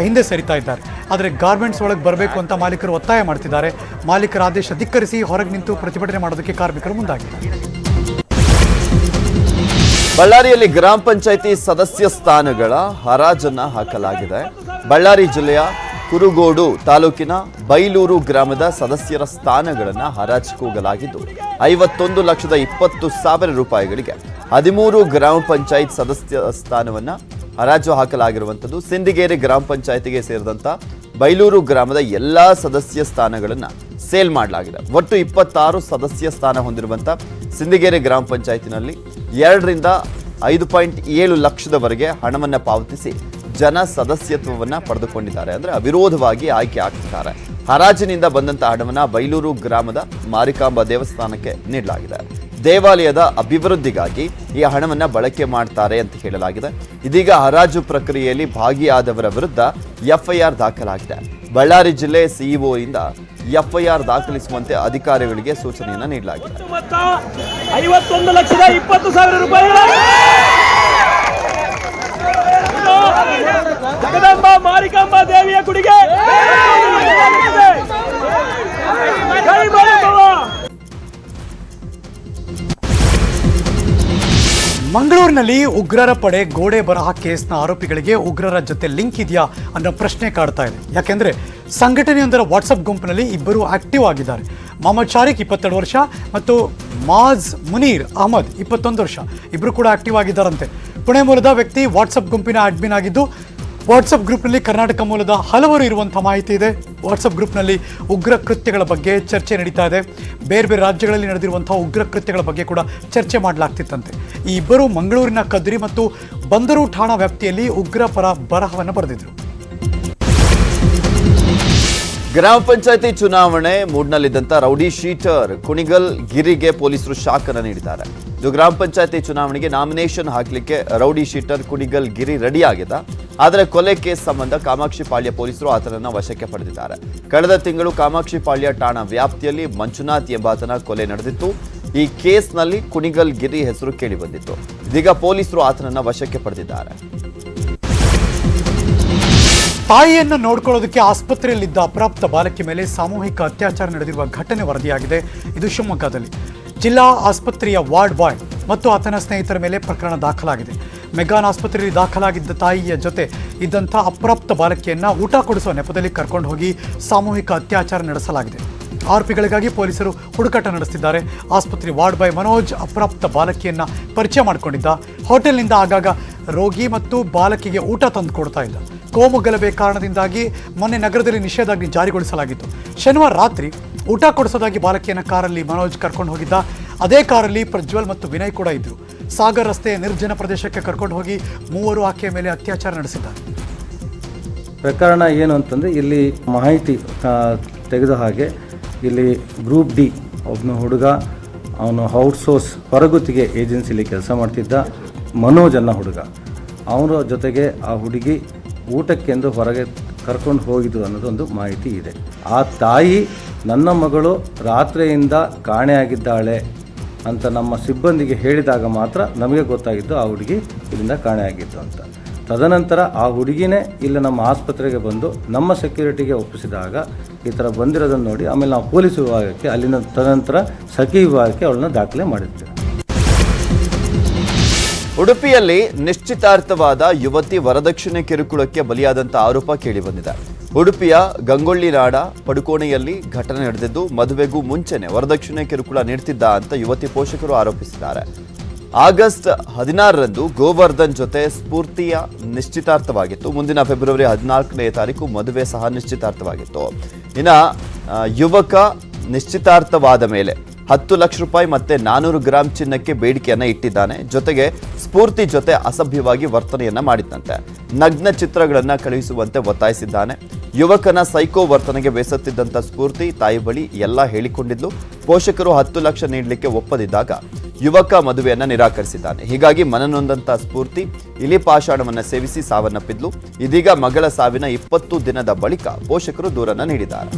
ಹಿಂದೆ ಸರಿತಾ ಇದ್ದಾರೆ. ಆದರೆ ಗಾರ್ಮೆಂಟ್ಸ್ ಒಳಗೆ ಬರಬೇಕು ಅಂತ ಮಾಲೀಕರು ಒತ್ತಾಯ ಮಾಡ್ತಿದ್ದಾರೆ. ಮಾಲೀಕರ ಆದೇಶ ಧಿಕ್ಕರಿಸಿ ಹೊರಗೆ ನಿಂತು ಪ್ರತಿಭಟನೆ ಮಾಡೋದಕ್ಕೆ ಕಾರ್ಮಿಕರು ಮುಂದಾಗಿದ್ದಾರೆ. ಬಳ್ಳಾರಿಯಲ್ಲಿ ಗ್ರಾಮ ಪಂಚಾಯಿತಿ ಸದಸ್ಯ ಸ್ಥಾನಗಳ ಹರಾಜನ್ನ ಹಾಕಲಾಗಿದೆ. ಬಳ್ಳಾರಿ ಜಿಲ್ಲೆಯ ಕುರುಗೋಡು ತಾಲೂಕಿನ ಬೈಲೂರು ಗ್ರಾಮದ ಸದಸ್ಯರ ಸ್ಥಾನಗಳನ್ನು ಹರಾಜು ಕೂಗಲಾಗಿದ್ದು 51,20,000 ರೂಪಾಯಿಗಳಿಗೆ 13 ಗ್ರಾಮ ಪಂಚಾಯತ್ ಸದಸ್ಯ ಸ್ಥಾನವನ್ನು ಹರಾಜು ಹಾಕಲಾಗಿರುವಂಥದ್ದು. ಸಿಂದಿಗೇರಿ ಗ್ರಾಮ ಪಂಚಾಯತಿಗೆ ಸೇರಿದಂಥ ಬೈಲೂರು ಗ್ರಾಮದ ಎಲ್ಲಾ ಸದಸ್ಯ ಸ್ಥಾನಗಳನ್ನು ಸೇಲ್ ಮಾಡಲಾಗಿದೆ. ಒಟ್ಟು 26 ಸದಸ್ಯ ಸ್ಥಾನ ಹೊಂದಿರುವಂಥ ಸಿಂದಿಗೇರಿ ಗ್ರಾಮ ಪಂಚಾಯತಿನಲ್ಲಿ 2 ರಿಂದ 5.7 ಲಕ್ಷದವರೆಗೆ ಹಣವನ್ನು ಪಾವತಿಸಿ ಜನ ಸದಸ್ಯತ್ವವನ್ನು ಪಡೆದುಕೊಂಡಿದ್ದಾರೆ. ಅಂದರೆ ಅವಿರೋಧವಾಗಿ ಆಯ್ಕೆ ಆಗ್ತಿದ್ದಾರೆ. ಹರಾಜಿನಿಂದ ಬಂದಂಥ ಹಣವನ್ನು ಬೈಲೂರು ಗ್ರಾಮದ ಮಾರಿಕಾಂಬಾ ದೇವಸ್ಥಾನಕ್ಕೆ ನೀಡಲಾಗಿದೆ. ದೇವಾಲಯದ ಅಭಿವೃದ್ಧಿಗಾಗಿ ಈ ಹಣವನ್ನು ಬಳಕೆ ಮಾಡ್ತಾರೆ ಅಂತ ಹೇಳಲಾಗಿದೆ. ಇದೀಗ ಹರಾಜು ಪ್ರಕ್ರಿಯೆಯಲ್ಲಿ ಭಾಗಿಯಾದವರ ವಿರುದ್ಧ FIR ದಾಖಲಾಗಿದೆ. ಬಳ್ಳಾರಿ ಜಿಲ್ಲೆ CEO ಇಂದ FIR ದಾಖಲಿಸುವಂತೆ ಅಧಿಕಾರಿಗಳಿಗೆ ಸೂಚನೆಯನ್ನು ನೀಡಲಾಗಿದೆ. 51,20,000 ರೂಪಾಯಿಗಳ ಜಗದಂಬ ಮಾರಿಕಾಂಬಾ ದೇವಿಯ ಗುಡಿಗೆ ಮಂಗಳೂರಿನಲ್ಲಿ ಉಗ್ರರ ಪಡೆ ಗೋಡೆ ಬರಹ ಕೇಸ್ನ ಆರೋಪಿಗಳಿಗೆ ಉಗ್ರರ ಜೊತೆ ಲಿಂಕ್ ಇದೆಯಾ ಅನ್ನೋ ಪ್ರಶ್ನೆ ಕಾಡ್ತಾ ಇದೆ. ಯಾಕೆಂದ್ರೆ ಸಂಘಟನೆಯೊಂದರ ವಾಟ್ಸಪ್ ಗುಂಪಿನಲ್ಲಿ ಇಬ್ಬರು ಆಕ್ಟಿವ್ ಆಗಿದ್ದಾರೆ. ಮೊಹಮ್ಮದ್ ಶಾರಿಕ್ 22 ವರ್ಷ ಮತ್ತು ಮಾಜ್ ಮುನೀರ್ ಅಹಮದ್ 21 ವರ್ಷ ಇಬ್ಬರು ಕೂಡ ಆಕ್ಟಿವ್ ಆಗಿದ್ದಾರಂತೆ. ಪುಣೆ ಮೂಲದ ವ್ಯಕ್ತಿ ವಾಟ್ಸಪ್ ಗುಂಪಿನ ಅಡ್ಮಿನ್ ಆಗಿದ್ದು ವಾಟ್ಸಪ್ ಗ್ರೂಪ್ನಲ್ಲಿ ಕರ್ನಾಟಕ ಮೂಲದ ಹಲವರು ಇರುವಂಥ ಮಾಹಿತಿ ಇದೆ. ವಾಟ್ಸಪ್ ಗ್ರೂಪ್ನಲ್ಲಿ ಉಗ್ರ ಕೃತ್ಯಗಳ ಬಗ್ಗೆ ಚರ್ಚೆ ನಡೀತಾ ಇದೆ. ಬೇರೆ ಬೇರೆ ರಾಜ್ಯಗಳಲ್ಲಿ ನಡೆದಿರುವಂಥ ಉಗ್ರ ಕೃತ್ಯಗಳ ಬಗ್ಗೆ ಕೂಡ ಚರ್ಚೆ ಮಾಡಲಾಗ್ತಿತ್ತಂತೆ. ಈ ಇಬ್ಬರು ಮಂಗಳೂರಿನ ಕದ್ರಿ ಮತ್ತು ಬಂದರು ಠಾಣಾ ವ್ಯಾಪ್ತಿಯಲ್ಲಿ ಉಗ್ರ ಪರ ಬರಹವನ್ನು ಬರೆದಿದ್ರು. ಗ್ರಾಮ ಪಂಚಾಯತಿ ಚುನಾವಣೆ ಮೂಡ್ನಲ್ಲಿದ್ದಂಥ ರೌಡಿ ಶೀಟರ್ ಕುಣಿಗಲ್ ಗಿರಿಗೆ ಪೊಲೀಸರು ಶಾಕ್ ಅನ್ನು ನೀಡಿದ್ದಾರೆ. ಇದು ಗ್ರಾಮ ಪಂಚಾಯತಿ ಚುನಾವಣೆಗೆ ನಾಮಿನೇಷನ್ ಹಾಕಲಿಕ್ಕೆ ರೌಡಿ ಶೀಟರ್ ಕುಣಿಗಲ್ ಗಿರಿ ರೆಡಿ ಆಗಿದ್ದ. ಆದರೆ ಕೊಲೆ ಕೇಸ್ ಸಂಬಂಧ ಕಾಮಾಕ್ಷಿಪಾಳ್ಯ ಪೊಲೀಸರು ಆತನನ್ನು ವಶಕ್ಕೆ ಪಡೆದಿದ್ದಾರೆ. ಕಳೆದ ತಿಂಗಳು ಕಾಮಾಕ್ಷಿಪಾಳ್ಯ ಠಾಣಾ ವ್ಯಾಪ್ತಿಯಲ್ಲಿ ಮಂಜುನಾಥ್ ಎಂಬಾತನ ಕೊಲೆ ನಡೆದಿತ್ತು. ಈ ಕೇಸ್ನಲ್ಲಿ ಕುಣಿಗಲ್ ಗಿರಿ ಹೆಸರು ಕೇಳಿ ಬಂದಿತ್ತು. ಇದೀಗ ಪೊಲೀಸರು ಆತನನ್ನು ವಶಕ್ಕೆ ಪಡೆದಿದ್ದಾರೆ. ತಾಯಿಯನ್ನು ನೋಡ್ಕೊಳ್ಳೋದಕ್ಕೆ ಆಸ್ಪತ್ರೆಯಲ್ಲಿದ್ದ ಅಪ್ರಾಪ್ತ ಬಾಲಕಿ ಮೇಲೆ ಸಾಮೂಹಿಕ ಅತ್ಯಾಚಾರ ನಡೆದಿರುವ ಘಟನೆ ವರದಿಯಾಗಿದೆ. ಇದು ಶಿವಮೊಗ್ಗದಲ್ಲಿ ಜಿಲ್ಲಾ ಆಸ್ಪತ್ರೆಯ ವಾರ್ಡ್ ಬಾಯ್ ಮತ್ತು ಆತನ ಸ್ನೇಹಿತರ ಮೇಲೆ ಪ್ರಕರಣ ದಾಖಲಾಗಿದೆ. ಮೆಗಾನ್ ಆಸ್ಪತ್ರೆಯಲ್ಲಿ ದಾಖಲಾಗಿದ್ದ ತಾಯಿಯ ಜೊತೆ ಇದ್ದಂಥ ಅಪ್ರಾಪ್ತ ಬಾಲಕಿಯನ್ನು ಊಟ ಕೊಡಿಸುವ ನೆಪದಲ್ಲಿ ಕರ್ಕೊಂಡು ಹೋಗಿ ಸಾಮೂಹಿಕ ಅತ್ಯಾಚಾರ ನಡೆಸಲಾಗಿದೆ. ಆರೋಪಿಗಳಿಗಾಗಿ ಪೊಲೀಸರು ಹುಡುಕಾಟ ನಡೆಸುತ್ತಿದ್ದಾರೆ. ಆಸ್ಪತ್ರೆ ವಾರ್ಡ್ ಬಾಯ್ ಮನೋಜ್ ಅಪ್ರಾಪ್ತ ಬಾಲಕಿಯನ್ನು ಪರಿಚಯ ಮಾಡಿಕೊಂಡಿದ್ದ. ಹೋಟೆಲ್ನಿಂದ ಆಗಾಗ ರೋಗಿ ಮತ್ತು ಬಾಲಕಿಗೆ ಊಟ ತಂದು ಕೊಡ್ತಾ ಇದ್ದ. ಕೋಮು ಗಲಭೆ ಕಾರಣದಿಂದಾಗಿ ಮೊನ್ನೆ ನಗರದಲ್ಲಿ ನಿಷೇಧಾಜ್ಞೆ ಜಾರಿಗೊಳಿಸಲಾಗಿತ್ತು. ಶನಿವಾರ ರಾತ್ರಿ ಊಟ ಕೊಡಿಸೋದಾಗಿ ಬಾಲಕಿಯನ್ನು ಕಾರಲ್ಲಿ ಮನೋಜ್ ಕರ್ಕೊಂಡು ಹೋಗಿದ್ದ. ಅದೇ ಕಾರಲ್ಲಿ ಪ್ರಜ್ವಲ್ ಮತ್ತು ವಿನಯ್ ಕೂಡ ಇದ್ದರು. ಸಾಗರ್ ರಸ್ತೆಯ ನಿರ್ಜನ ಪ್ರದೇಶಕ್ಕೆ ಕರ್ಕೊಂಡು ಹೋಗಿ ಮೂವರು ಆಕೆಯ ಮೇಲೆ ಅತ್ಯಾಚಾರ ನಡೆಸಿದ್ದಾರೆ. ಪ್ರಕರಣ ಏನು ಅಂತಂದರೆ ಇಲ್ಲಿ ಮಾಹಿತಿ ತೆಗೆದ ಹಾಗೆ ಇಲ್ಲಿ ಗ್ರೂಪ್ ಡಿ ಒಬ್ಬನ ಹುಡುಗ, ಅವನು ಔಟ್ಸೋರ್ಸ್ ಹೊರಗುತ್ತಿಗೆ ಏಜೆನ್ಸಿಲಿ ಕೆಲಸ ಮಾಡ್ತಿದ್ದ. ಮನೋಜ್ ಅನ್ನೋ ಹುಡುಗ, ಅವರ ಜೊತೆಗೆ ಆ ಹುಡುಗಿ ಊಟಕ್ಕೆಂದು ಹೊರಗೆ ಕರ್ಕೊಂಡು ಹೋಗಿದ್ದು ಅನ್ನೋದೊಂದು ಮಾಹಿತಿ ಇದೆ. ಆ ತಾಯಿ ನನ್ನ ಮಗಳು ರಾತ್ರಿಯಿಂದ ಕಾಣೆಯಾಗಿದ್ದಾಳೆ ಅಂತ ನಮ್ಮ ಸಿಬ್ಬಂದಿಗೆ ಹೇಳಿದಾಗ ಮಾತ್ರ ನಮಗೆ ಗೊತ್ತಾಗಿದ್ದು ಆ ಹುಡುಗಿ ಇಲ್ಲಿಂದ ಕಾಣೆಯಾಗಿದ್ದು ಅಂತ. ತದನಂತರ ಆ ಹುಡುಗಿನೇ ಇಲ್ಲಿ ನಮ್ಮ ಆಸ್ಪತ್ರೆಗೆ ಬಂದು ನಮ್ಮ ಸೆಕ್ಯೂರಿಟಿಗೆ ಒಪ್ಪಿಸಿದಾಗ ಈ ಥರ ಬಂದಿರೋದನ್ನು ನೋಡಿ ಆಮೇಲೆ ನಾವು ಪೊಲೀಸ್ ವಿಭಾಗಕ್ಕೆ ಅಲ್ಲಿನ ತದನಂತರ ಸಖಿ ವಿಭಾಗಕ್ಕೆ ಅವಳನ್ನ ದಾಖಲೆ ಮಾಡಿದ್ದೇವೆ. ಉಡುಪಿಯಲ್ಲಿ ನಿಶ್ಚಿತಾರ್ಥವಾದ ಯುವತಿ ವರದಕ್ಷಿಣೆ ಕಿರುಕುಳಕ್ಕೆ ಬಲಿಯಾದಂಥ ಆರೋಪ ಕೇಳಿಬಂದಿದೆ. ಉಡುಪಿಯ ಗಂಗೊಳ್ಳಿನಾಡ ಪಡುಕೋಣೆಯಲ್ಲಿ ಘಟನೆ ನಡೆದಿದ್ದು, ಮದುವೆಗೂ ಮುಂಚೆನೆ ವರದಕ್ಷಿಣೆ ಕಿರುಕುಳ ನೀಡ್ತಿದ್ದ ಅಂತ ಯುವತಿ ಪೋಷಕರು ಆರೋಪಿಸಿದ್ದಾರೆ. ಆಗಸ್ಟ್ 16ರಂದು ಗೋವರ್ಧನ್ ಜೊತೆ ಸ್ಫೂರ್ತಿಯ ನಿಶ್ಚಿತಾರ್ಥವಾಗಿತ್ತು. ಮುಂದಿನ ಫೆಬ್ರವರಿ 14ನೇ ತಾರೀಕು ಮದುವೆ ಸಹ ನಿಶ್ಚಿತಾರ್ಥವಾಗಿತ್ತು. ಇನ್ನು ಯುವಕ ನಿಶ್ಚಿತಾರ್ಥವಾದ ಮೇಲೆ 10 ಲಕ್ಷ ರೂಪಾಯಿ ಮತ್ತೆ 400 ಗ್ರಾಂ ಚಿನ್ನಕ್ಕೆ ಬೇಡಿಕೆಯನ್ನ ಇಟ್ಟಿದ್ದಾನೆ. ಜೊತೆಗೆ ಸ್ಫೂರ್ತಿ ಜೊತೆ ಅಸಭ್ಯವಾಗಿ ವರ್ತನೆಯನ್ನ ಮಾಡಿದ್ದಂತೆ. ನಗ್ನ ಚಿತ್ರಗಳನ್ನ ಕಳುಹಿಸುವಂತೆ ಒತ್ತಾಯಿಸಿದ್ದಾನೆ. ಯುವಕನ ಸೈಕೋ ವರ್ತನೆಗೆ ಬೇಸತ್ತಿದ್ದಂಥ ಸ್ಫೂರ್ತಿ ತಾಯಿ ಬಳಿ ಎಲ್ಲ ಹೇಳಿಕೊಂಡಿದ್ಲು. ಪೋಷಕರು 10 ಲಕ್ಷ ನೀಡಲಿಕ್ಕೆ ಒಪ್ಪದಿದ್ದಾಗ ಯುವಕ ಮದುವೆಯನ್ನ ನಿರಾಕರಿಸಿದ್ದಾನೆ. ಹೀಗಾಗಿ ಮನನೊಂದಂತ ಸ್ಫೂರ್ತಿ ಇಲಿ ಪಾಷಾಣವನ್ನ ಸೇವಿಸಿ ಸಾವನ್ನಪ್ಪಿದ್ಲು. ಇದೀಗ ಮಗಳ ಸಾವಿನ 20 ದಿನದ ಬಳಿಕ ಪೋಷಕರು ದೂರನ್ನ ನೀಡಿದ್ದಾರೆ.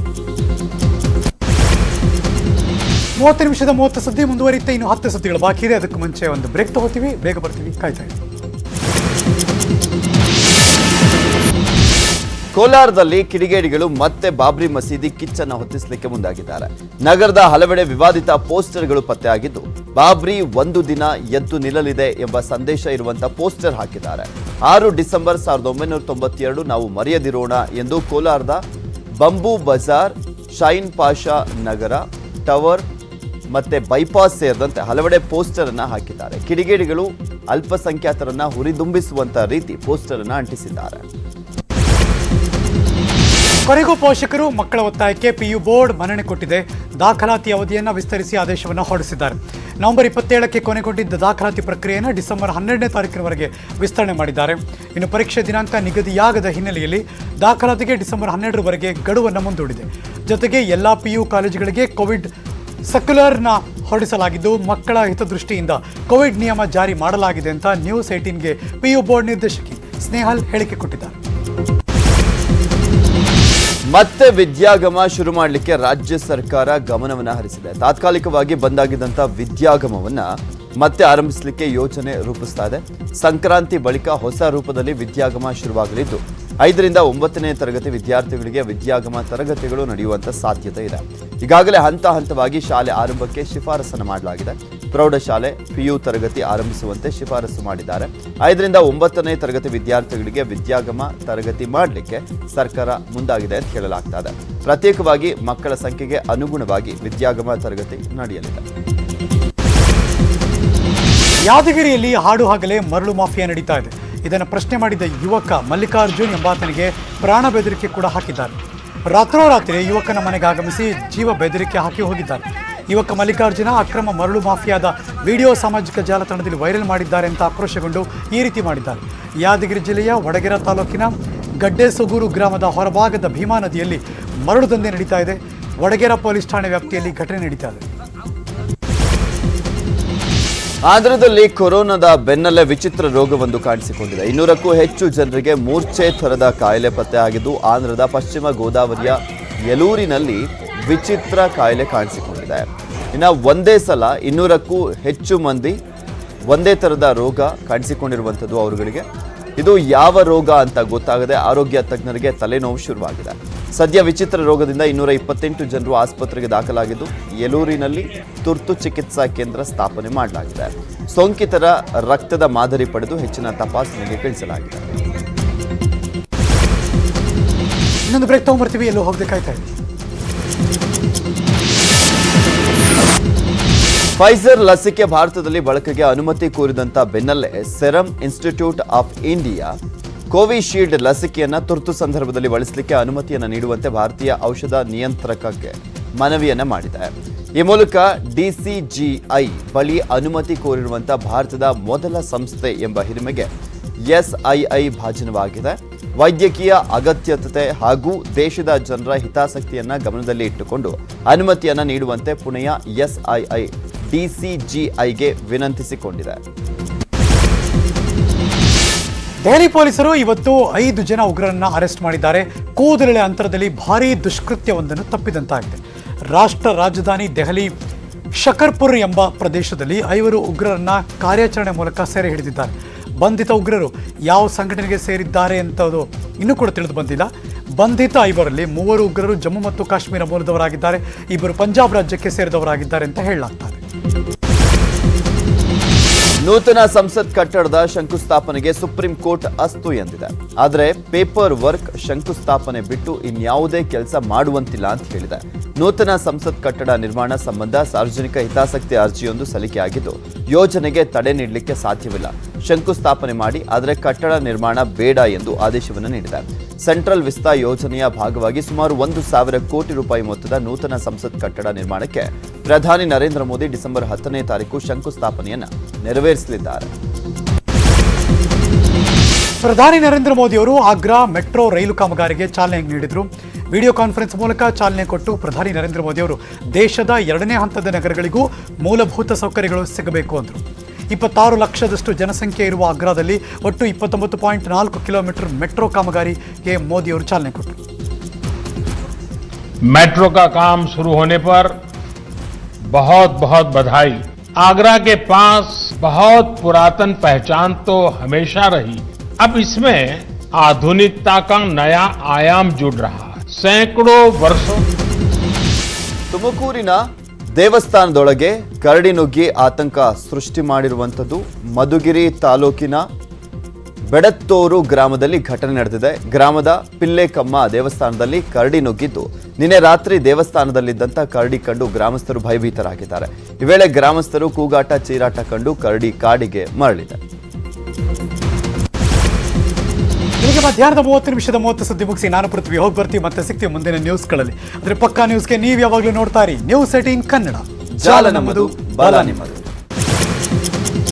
30 ನಿಮಿಷದ 30 ಸುದ್ದಿ ಮುಂದುವರಿಯುತ್ತೆ. ಇನ್ನು 10 ಸುದ್ದಿಗಳು ಬಾಕಿ ಇದೆ. ಅದಕ್ಕೆ ಮುಂಚೆ ಒಂದು ಬ್ರೇಕ್ ತಗೋತೀವಿ. ಬೇಗ ಬರ್ತೀವಿ, ಕಾಯ್ತಾ ಇದ್ದೀವಿ. ಕೋಲಾರದಲ್ಲಿ ಕಿಡಿಗೇಡಿಗಳು ಮತ್ತೆ ಬಾಬ್ರಿ ಮಸೀದಿ ಕಿಚ್ಚನ್ನು ಹೊತ್ತಿಸಲಿಕ್ಕೆ ಮುಂದಾಗಿದ್ದಾರೆ. ನಗರದ ಹಲವೆಡೆ ವಿವಾದಿತ ಪೋಸ್ಟರ್ಗಳು ಪತ್ತೆಯಾಗಿದ್ದು, ಬಾಬ್ರಿ ಒಂದು ದಿನ ಎದ್ದು ನಿಲ್ಲಲಿದೆ ಎಂಬ ಸಂದೇಶ ಇರುವಂತಹ ಪೋಸ್ಟರ್ ಹಾಕಿದ್ದಾರೆ. 6 ಡಿಸೆಂಬರ್ 1992 ನಾವು ಮರೆಯದಿರೋಣ ಎಂದು ಕೋಲಾರದ ಬಂಬೂ ಬಜಾರ್, ಶೈನ್ ಪಾಷಾ ನಗರ, ಟವರ್ ಮತ್ತೆ ಬೈಪಾಸ್ ಸೇರಿದಂತೆ ಹಲವೆಡೆ ಪೋಸ್ಟರ್ ಅನ್ನ ಹಾಕಿದ್ದಾರೆ. ಕಿಡಿಗೇಡಿಗಳು ಅಲ್ಪಸಂಖ್ಯಾತರನ್ನ ಹುರಿದುಂಬಿಸುವಂತ ರೀತಿ ಪೋಸ್ಟರ್ ಅನ್ನ ಅಂಟಿಸಿದ್ದಾರೆ. ಕೊನೆಗೂ ಪೋಷಕರು ಮಕ್ಕಳ ಒತ್ತಾಯಕ್ಕೆ ಪಿಯು ಬೋರ್ಡ್ ಮನ್ನಣೆ ಕೊಟ್ಟಿದೆ. ದಾಖಲಾತಿ ಅವಧಿಯನ್ನು ವಿಸ್ತರಿಸಿ ಆದೇಶವನ್ನು ಹೊರಡಿಸಿದ್ದಾರೆ. ನವೆಂಬರ್ 27ಕ್ಕೆ ಕೊನೆಗೊಂಡಿದ್ದ ದಾಖಲಾತಿ ಪ್ರಕ್ರಿಯೆಯನ್ನು ಡಿಸೆಂಬರ್ 12ನೇ ತಾರೀಕಿನವರೆಗೆ ವಿಸ್ತರಣೆ ಮಾಡಿದ್ದಾರೆ. ಇನ್ನು ಪರೀಕ್ಷೆ ದಿನಾಂಕ ನಿಗದಿಯಾಗದ ಹಿನ್ನೆಲೆಯಲ್ಲಿ ದಾಖಲಾತಿಗೆ ಡಿಸೆಂಬರ್ 12ರವರೆಗೆ ಗಡುವನ್ನು ಮುಂದೂಡಿದೆ. ಜೊತೆಗೆ ಎಲ್ಲ ಪಿಯು ಕಾಲೇಜುಗಳಿಗೆ ಕೋವಿಡ್ ಸರ್ಕ್ಯುಲರ್ನ ಹೊರಡಿಸಲಾಗಿದ್ದು, ಮಕ್ಕಳ ಹಿತದೃಷ್ಟಿಯಿಂದ ಕೋವಿಡ್ ನಿಯಮ ಜಾರಿ ಮಾಡಲಾಗಿದೆ ಅಂತ ನ್ಯೂಸ್ 18ಗೆ ಪಿಯು ಬೋರ್ಡ್ ನಿರ್ದೇಶಕಿ ಸ್ನೇಹಲ್ ಹೇಳಿಕೆ ಕೊಟ್ಟಿದ್ದಾರೆ. ಮತ್ತೆ ವಿದ್ಯಾಗಮ ಶುರು ಮಾಡಲಿಕ್ಕೆ ರಾಜ್ಯ ಸರ್ಕಾರ ಗಮನವನ್ನು ಹರಿಸಿದೆ. ತಾತ್ಕಾಲಿಕವಾಗಿ ಬಂದಾಗಿದ್ದಂಥ ವಿದ್ಯಾಗಮವನ್ನ ಮತ್ತೆ ಆರಂಭಿಸಲಿಕ್ಕೆ ಯೋಜನೆ ರೂಪಿಸ್ತಾ ಇದೆ. ಸಂಕ್ರಾಂತಿ ಬಳಿಕ ಹೊಸ ರೂಪದಲ್ಲಿ ವಿದ್ಯಾಗಮ ಶುರುವಾಗಲಿದ್ದು, 5ರಿಂದ 9ನೇ ತರಗತಿ ವಿದ್ಯಾರ್ಥಿಗಳಿಗೆ ವಿದ್ಯಾಗಮ ತರಗತಿಗಳು ನಡೆಯುವಂತ ಸಾಧ್ಯತೆ ಇದೆ. ಈಗಾಗಲೇ ಹಂತ ಹಂತವಾಗಿ ಶಾಲೆ ಆರಂಭಕ್ಕೆ ಶಿಫಾರಸನ್ನು ಮಾಡಲಾಗಿದೆ. ಪ್ರೌಢಶಾಲೆ ಪಿಯು ತರಗತಿ ಆರಂಭಿಸುವಂತೆ ಶಿಫಾರಸು ಮಾಡಿದ್ದಾರೆ. 5ರಿಂದ 9ನೇ ತರಗತಿ ವಿದ್ಯಾರ್ಥಿಗಳಿಗೆ ವಿದ್ಯಾಗಮ ತರಗತಿ ಮಾಡಲಿಕ್ಕೆ ಸರ್ಕಾರ ಮುಂದಾಗಿದೆ ಅಂತ ಹೇಳಲಾಗ್ತಾ ಇದೆ. ಪ್ರತ್ಯೇಕವಾಗಿ ಮಕ್ಕಳ ಸಂಖ್ಯೆಗೆ ಅನುಗುಣವಾಗಿ ವಿದ್ಯಾಗಮ ತರಗತಿ ನಡೆಯಲಿದೆ. ಯಾದಗಿರಿಯಲ್ಲಿ ಹಾಡು ಹಗಲೇ ಮರಳು ಮಾಫಿಯಾ ನಡೀತಾ ಇದೆ. ಇದನ್ನು ಪ್ರಶ್ನೆ ಮಾಡಿದ ಯುವಕ ಮಲ್ಲಿಕಾರ್ಜುನ್ ಎಂಬಾತನಿಗೆ ಪ್ರಾಣ ಬೆದರಿಕೆ ಕೂಡ ಹಾಕಿದ್ದಾರೆ. ರಾತ್ರೋರಾತ್ರಿ ಯುವಕನ ಮನೆಗೆ ಆಗಮಿಸಿ ಜೀವ ಬೆದರಿಕೆ ಹಾಕಿ ಹೋಗಿದ್ದಾರೆ. ಯುವಕ ಮಲ್ಲಿಕಾರ್ಜುನ ಅಕ್ರಮ ಮರಳು ಮಾಫಿಯಾದ ವಿಡಿಯೋ ಸಾಮಾಜಿಕ ಜಾಲತಾಣದಲ್ಲಿ ವೈರಲ್ ಮಾಡಿದ್ದಾರೆ ಅಂತ ಆಕ್ರೋಶಗೊಂಡು ಈ ರೀತಿ ಮಾಡಿದ್ದಾರೆ. ಯಾದಗಿರಿ ಜಿಲ್ಲೆಯ ವಡಗೇರ ತಾಲೂಕಿನ ಗಡ್ಡೆಸೊಗೂರು ಗ್ರಾಮದ ಹೊರಭಾಗದ ಭೀಮಾ ನದಿಯಲ್ಲಿ ಮರಳು ದಂಧೆ ನಡೀತಾ ಇದೆ. ವಡಗೇರ ಪೊಲೀಸ್ ಠಾಣೆ ವ್ಯಾಪ್ತಿಯಲ್ಲಿ ಘಟನೆ ನಡೀತಾ ಇದೆ. ಆಂಧ್ರದಲ್ಲಿ ಕೊರೋನಾದ ಬೆನ್ನಲ್ಲೇ ವಿಚಿತ್ರ ರೋಗವೊಂದು ಕಾಣಿಸಿಕೊಂಡಿದೆ. 200ಕ್ಕೂ ಹೆಚ್ಚು ಜನರಿಗೆ ಮೂರ್ಛೆ ಥರದ ಕಾಯಿಲೆ ಪತ್ತೆಯಾಗಿದ್ದು ಆಂಧ್ರದ ಪಶ್ಚಿಮ ಗೋದಾವರಿಯ ಯಲೂರಿನಲ್ಲಿ ವಿಚಿತ್ರ ಕಾಯಿಲೆ ಕಾಣಿಸಿಕೊಂಡಿದೆ. ಇನ್ನು ಒಂದೇ ಸಲ 200ಕ್ಕೂ ಹೆಚ್ಚು ಮಂದಿ ಒಂದೇ ಥರದ ರೋಗ ಕಾಣಿಸಿಕೊಂಡಿರುವಂಥದ್ದು ಅವರುಗಳಿಗೆ. ಇದು ಯಾವ ರೋಗ ಅಂತ ಗೊತ್ತಾಗದೆ ಆರೋಗ್ಯ ತಜ್ಞರಿಗೆ ತಲೆನೋವು ಶುರುವಾಗಿದೆ. ಸದ್ಯ ವಿಚಿತ್ರ ರೋಗದಿಂದ 228 ಜನರು ಆಸ್ಪತ್ರೆಗೆ ದಾಖಲಾಗಿದ್ದು ಯಲೂರಿನಲ್ಲಿ ತುರ್ತು ಚಿಕಿತ್ಸಾ ಕೇಂದ್ರ ಸ್ಥಾಪನೆ ಮಾಡಲಾಗಿದೆ. ಸೋಂಕಿತರ ರಕ್ತದ ಮಾದರಿ ಪಡೆದು ಹೆಚ್ಚಿನ ತಪಾಸಣೆಗೆ ಕಳಿಸಲಾಗಿದೆ. ಇನ್ನೊಂದು ಬ್ರೇಕ್ ತಗೊಂಡ್ಬರ್ತೀವಿ, ಎಲ್ಲೋ ಹೋಗದೆ ಕಾಯ್ತಾ ಇದೆ. ಫೈಜರ್ ಲಸಿಕೆ ಭಾರತದಲ್ಲಿ ಬಳಕೆಗೆ ಅನುಮತಿ ಕೋರಿದಂತ ಬೆನ್ನಲ್ಲೇ Serum Institute of India Covishield ಲಸಿಕೆಯನ್ನ ತುರ್ತು ಸಂದರ್ಭದಲ್ಲಿ ಬಳಸಲಿಕ್ಕೆ ಅನುಮತಿಯನ್ನು ನೀಡುವಂತೆ ಭಾರತೀಯ ಔಷಧ ನಿಯಂತ್ರಕಕ್ಕೆ ಮನವಿಯನ್ನ ಮಾಡಿದೆ. ಈ ಮೂಲಕ ಡಿಸಿಜಿಐ ಬಳಿ ಅನುಮತಿ ಕೋರಿರುವಂತಹ ಭಾರತದ ಮೊದಲ ಸಂಸ್ಥೆ ಎಂಬ ಹಿರಿಮೆಗೆ ಎಸ್ಐಐ ಭಾಜನವಾಗಿದೆ. ವೈದ್ಯಕೀಯ ಅಗತ್ಯತೆ ಹಾಗೂ ದೇಶದ ಜನರ ಹಿತಾಸಕ್ತಿಯನ್ನ ಗಮನದಲ್ಲಿ ಇಟ್ಟುಕೊಂಡು ಅನುಮತಿಯನ್ನ ನೀಡುವಂತೆ ಪುಣೆಯ ಎಸ್ಐಐ ಡಿಸಿಜಿಐಗೆ ವಿನಂತಿಸಿಕೊಂಡಿದೆ. ದೆಹಲಿ ಪೊಲೀಸರು ಇವತ್ತು 5 ಜನ ಉಗ್ರರನ್ನ ಅರೆಸ್ಟ್ ಮಾಡಿದ್ದಾರೆ. ಕೂದಲೆಳೆ ಅಂತರದಲ್ಲಿ ಭಾರೀ ದುಷ್ಕೃತ್ಯವೊಂದನ್ನು ತಪ್ಪಿದಂತಾಗಿದೆ. ರಾಷ್ಟ್ರ ರಾಜಧಾನಿ ದೆಹಲಿ ಶಕರ್ಪುರ್ ಎಂಬ ಪ್ರದೇಶದಲ್ಲಿ 5 ಉಗ್ರರನ್ನ ಕಾರ್ಯಾಚರಣೆ ಮೂಲಕ ಸೆರೆ ಹಿಡಿದಿದ್ದಾರೆ. ಬಂಧಿತ ಉಗ್ರರು ಯಾವ ಸಂಘಟನೆಗೆ ಸೇರಿದ್ದಾರೆ ಅಂತದು ಇನ್ನೂ ಕೂಡ ತಿಳಿದು ಬಂದಿಲ್ಲ. ಬಂಧಿತ 5ರಲ್ಲಿ 3 ಉಗ್ರರು ಜಮ್ಮು ಮತ್ತು ಕಾಶ್ಮೀರ ಮೂಲದವರಾಗಿದ್ದಾರೆ, 2 ಪಂಜಾಬ್ ರಾಜ್ಯಕ್ಕೆ ಸೇರಿದವರಾಗಿದ್ದಾರೆ ಅಂತ ಹೇಳಲಾಗ್ತಾರೆ. ನೂತನ ಸಂಸತ್ ಕಟ್ಟಡದ ಶಂಕುಸ್ಥಾಪನೆಗೆ ಸುಪ್ರೀಂ ಕೋರ್ಟ್ ಅಸ್ತು ಎಂದಿದೆ. ಆದರೆ ಪೇಪರ್ ವರ್ಕ್ ಶಂಕುಸ್ಥಾಪನೆ ಬಿಟ್ಟು ಇನ್ಯಾವುದೇ ಕೆಲಸ ಮಾಡುವಂತಿಲ್ಲ ಅಂತ ಹೇಳಿದೆ. ನೂತನ ಸಂಸತ್ ಕಟ್ಟಡ ನಿರ್ಮಾಣ ಸಂಬಂಧ ಸಾರ್ವಜನಿಕ ಹಿತಾಸಕ್ತಿ ಅರ್ಜಿಯೊಂದು ಸಲ್ಲಿಕೆಯಾಗಿದ್ದು ಯೋಜನೆಗೆ ತಡೆ ನೀಡಲಿಕ್ಕೆ ಸಾಧ್ಯವಿಲ್ಲ. ಶಂಕುಸ್ಥಾಪನೆ ಮಾಡಿ ಆದರೆ ಕಟ್ಟಡ ನಿರ್ಮಾಣ ಬೇಡ ಎಂದು ಆದೇಶವನ್ನು ನೀಡಿದೆ. ಸೆಂಟ್ರಲ್ ವಿಸ್ತಾ ಯೋಜನೆಯ ಭಾಗವಾಗಿ ಸುಮಾರು 1,000 ಕೋಟಿ ರೂಪಾಯಿ ಮೊತ್ತದ ನೂತನ ಸಂಸತ್ ಕಟ್ಟಡ ನಿರ್ಮಾಣಕ್ಕೆ ಪ್ರಧಾನಿ ನರೇಂದ್ರ ಮೋದಿ ಡಿಸೆಂಬರ್ 10ನೇ ತಾರೀಕು ಶಂಕುಸ್ಥಾಪನೆಯನ್ನು ನೆರವೇರಿಸಲಿದ್ದಾರೆ. ಪ್ರಧಾನಿ ನರೇಂದ್ರ ಮೋದಿ ಅವರು ಆಗ್ರಾ ಮೆಟ್ರೋ ರೈಲು ಕಾಮಗಾರಿಗೆ ಚಾಲನೆ ನೀಡಿದರು. ವಿಡಿಯೋ ಕಾನ್ಫರೆನ್ಸ್ ಮೂಲಕ ಚಾಲನೆ ಕೊಟ್ಟು ಪ್ರಧಾನಿ ನರೇಂದ್ರ ಮೋದಿ ಅವರು ದೇಶದ 2ನೇ ಹಂತದ ನಗರಗಳಿಗೂ ಮೂಲಭೂತ ಸೌಕರ್ಯಗಳು ಸಿಗಬೇಕು ಅಂದರು. 26 ಲಕ್ಷದಷ್ಟು ಜನಸಂಖ್ಯೆ ಇರುವ ಆಗ್ರಾದಲ್ಲಿ ಒಟ್ಟು 29.4 ಕಿಲೋಮೀಟರ್ ಮೆಟ್ರೋ ಕಾಮಗಾರಿಗೆ ಮೋದಿ ಅವರು ಚಾಲನೆ ಕೊಟ್ಟರು. मेट्रो का काम शुरू होने पर बहुत बहुत बधाई। आगरा के पास बहुत पुरातन पहचान तो हमेशा रही, अब इसमें आधुनिकता का नया आयाम जुड़ रहा है। सैकड़ों वर्षों ತುಮಕೂರಿನ ದೇವಸ್ಥಾನದೊಳಗೆ ಕರಡಿ ನುಗ್ಗಿ ಆತಂಕ ಸೃಷ್ಟಿ ಮಾಡಿರುವಂಥದ್ದು ಮಧುಗಿರಿ ತಾಲೂಕಿನ ಬೆಡತ್ತೂರು ಗ್ರಾಮದಲ್ಲಿ ಘಟನೆ ನಡೆದಿದೆ. ಗ್ರಾಮದ ಪಿಲ್ಲೇಕಮ್ಮ ದೇವಸ್ಥಾನದಲ್ಲಿ ಕರಡಿ ನುಗ್ಗಿದ್ದು ನಿನ್ನೆ ರಾತ್ರಿ ದೇವಸ್ಥಾನದಲ್ಲಿದ್ದಂಥ ಕರಡಿ ಕಂಡು ಗ್ರಾಮಸ್ಥರು ಭಯಭೀತರಾಗಿದ್ದಾರೆ. ಈ ವೇಳೆ ಗ್ರಾಮಸ್ಥರು ಕೂಗಾಟ ಚೀರಾಟ ಕಂಡು ಕರಡಿ ಕಾಡಿಗೆ ಮರಳಿದೆ. ಇಲ್ಲಿಗೆ ಮಧ್ಯಾಹ್ನದ 30 ನಿಮಿಷದ 30 ಸುದ್ದಿ ಮುಗಿಸಿ ನಾನು ಪೃಥ್ವಿ ಹೋಗಿ ಬರ್ತೀವಿ. ಮತ್ತೆ ಸಿಗ್ತೀವಿ ಮುಂದಿನ ನ್ಯೂಸ್ಗಳಲ್ಲಿ. ಆದರೆ ಪಕ್ಕಾ ನ್ಯೂಸ್ಗೆ ನೀವು ಯಾವಾಗಲೂ ನೋಡ್ತಾ ಇರಿ News18 ಕನ್ನಡ. ಜಾಲ ನಮ್ಮದು, ಬಲ ನಿಮ್ಮದು.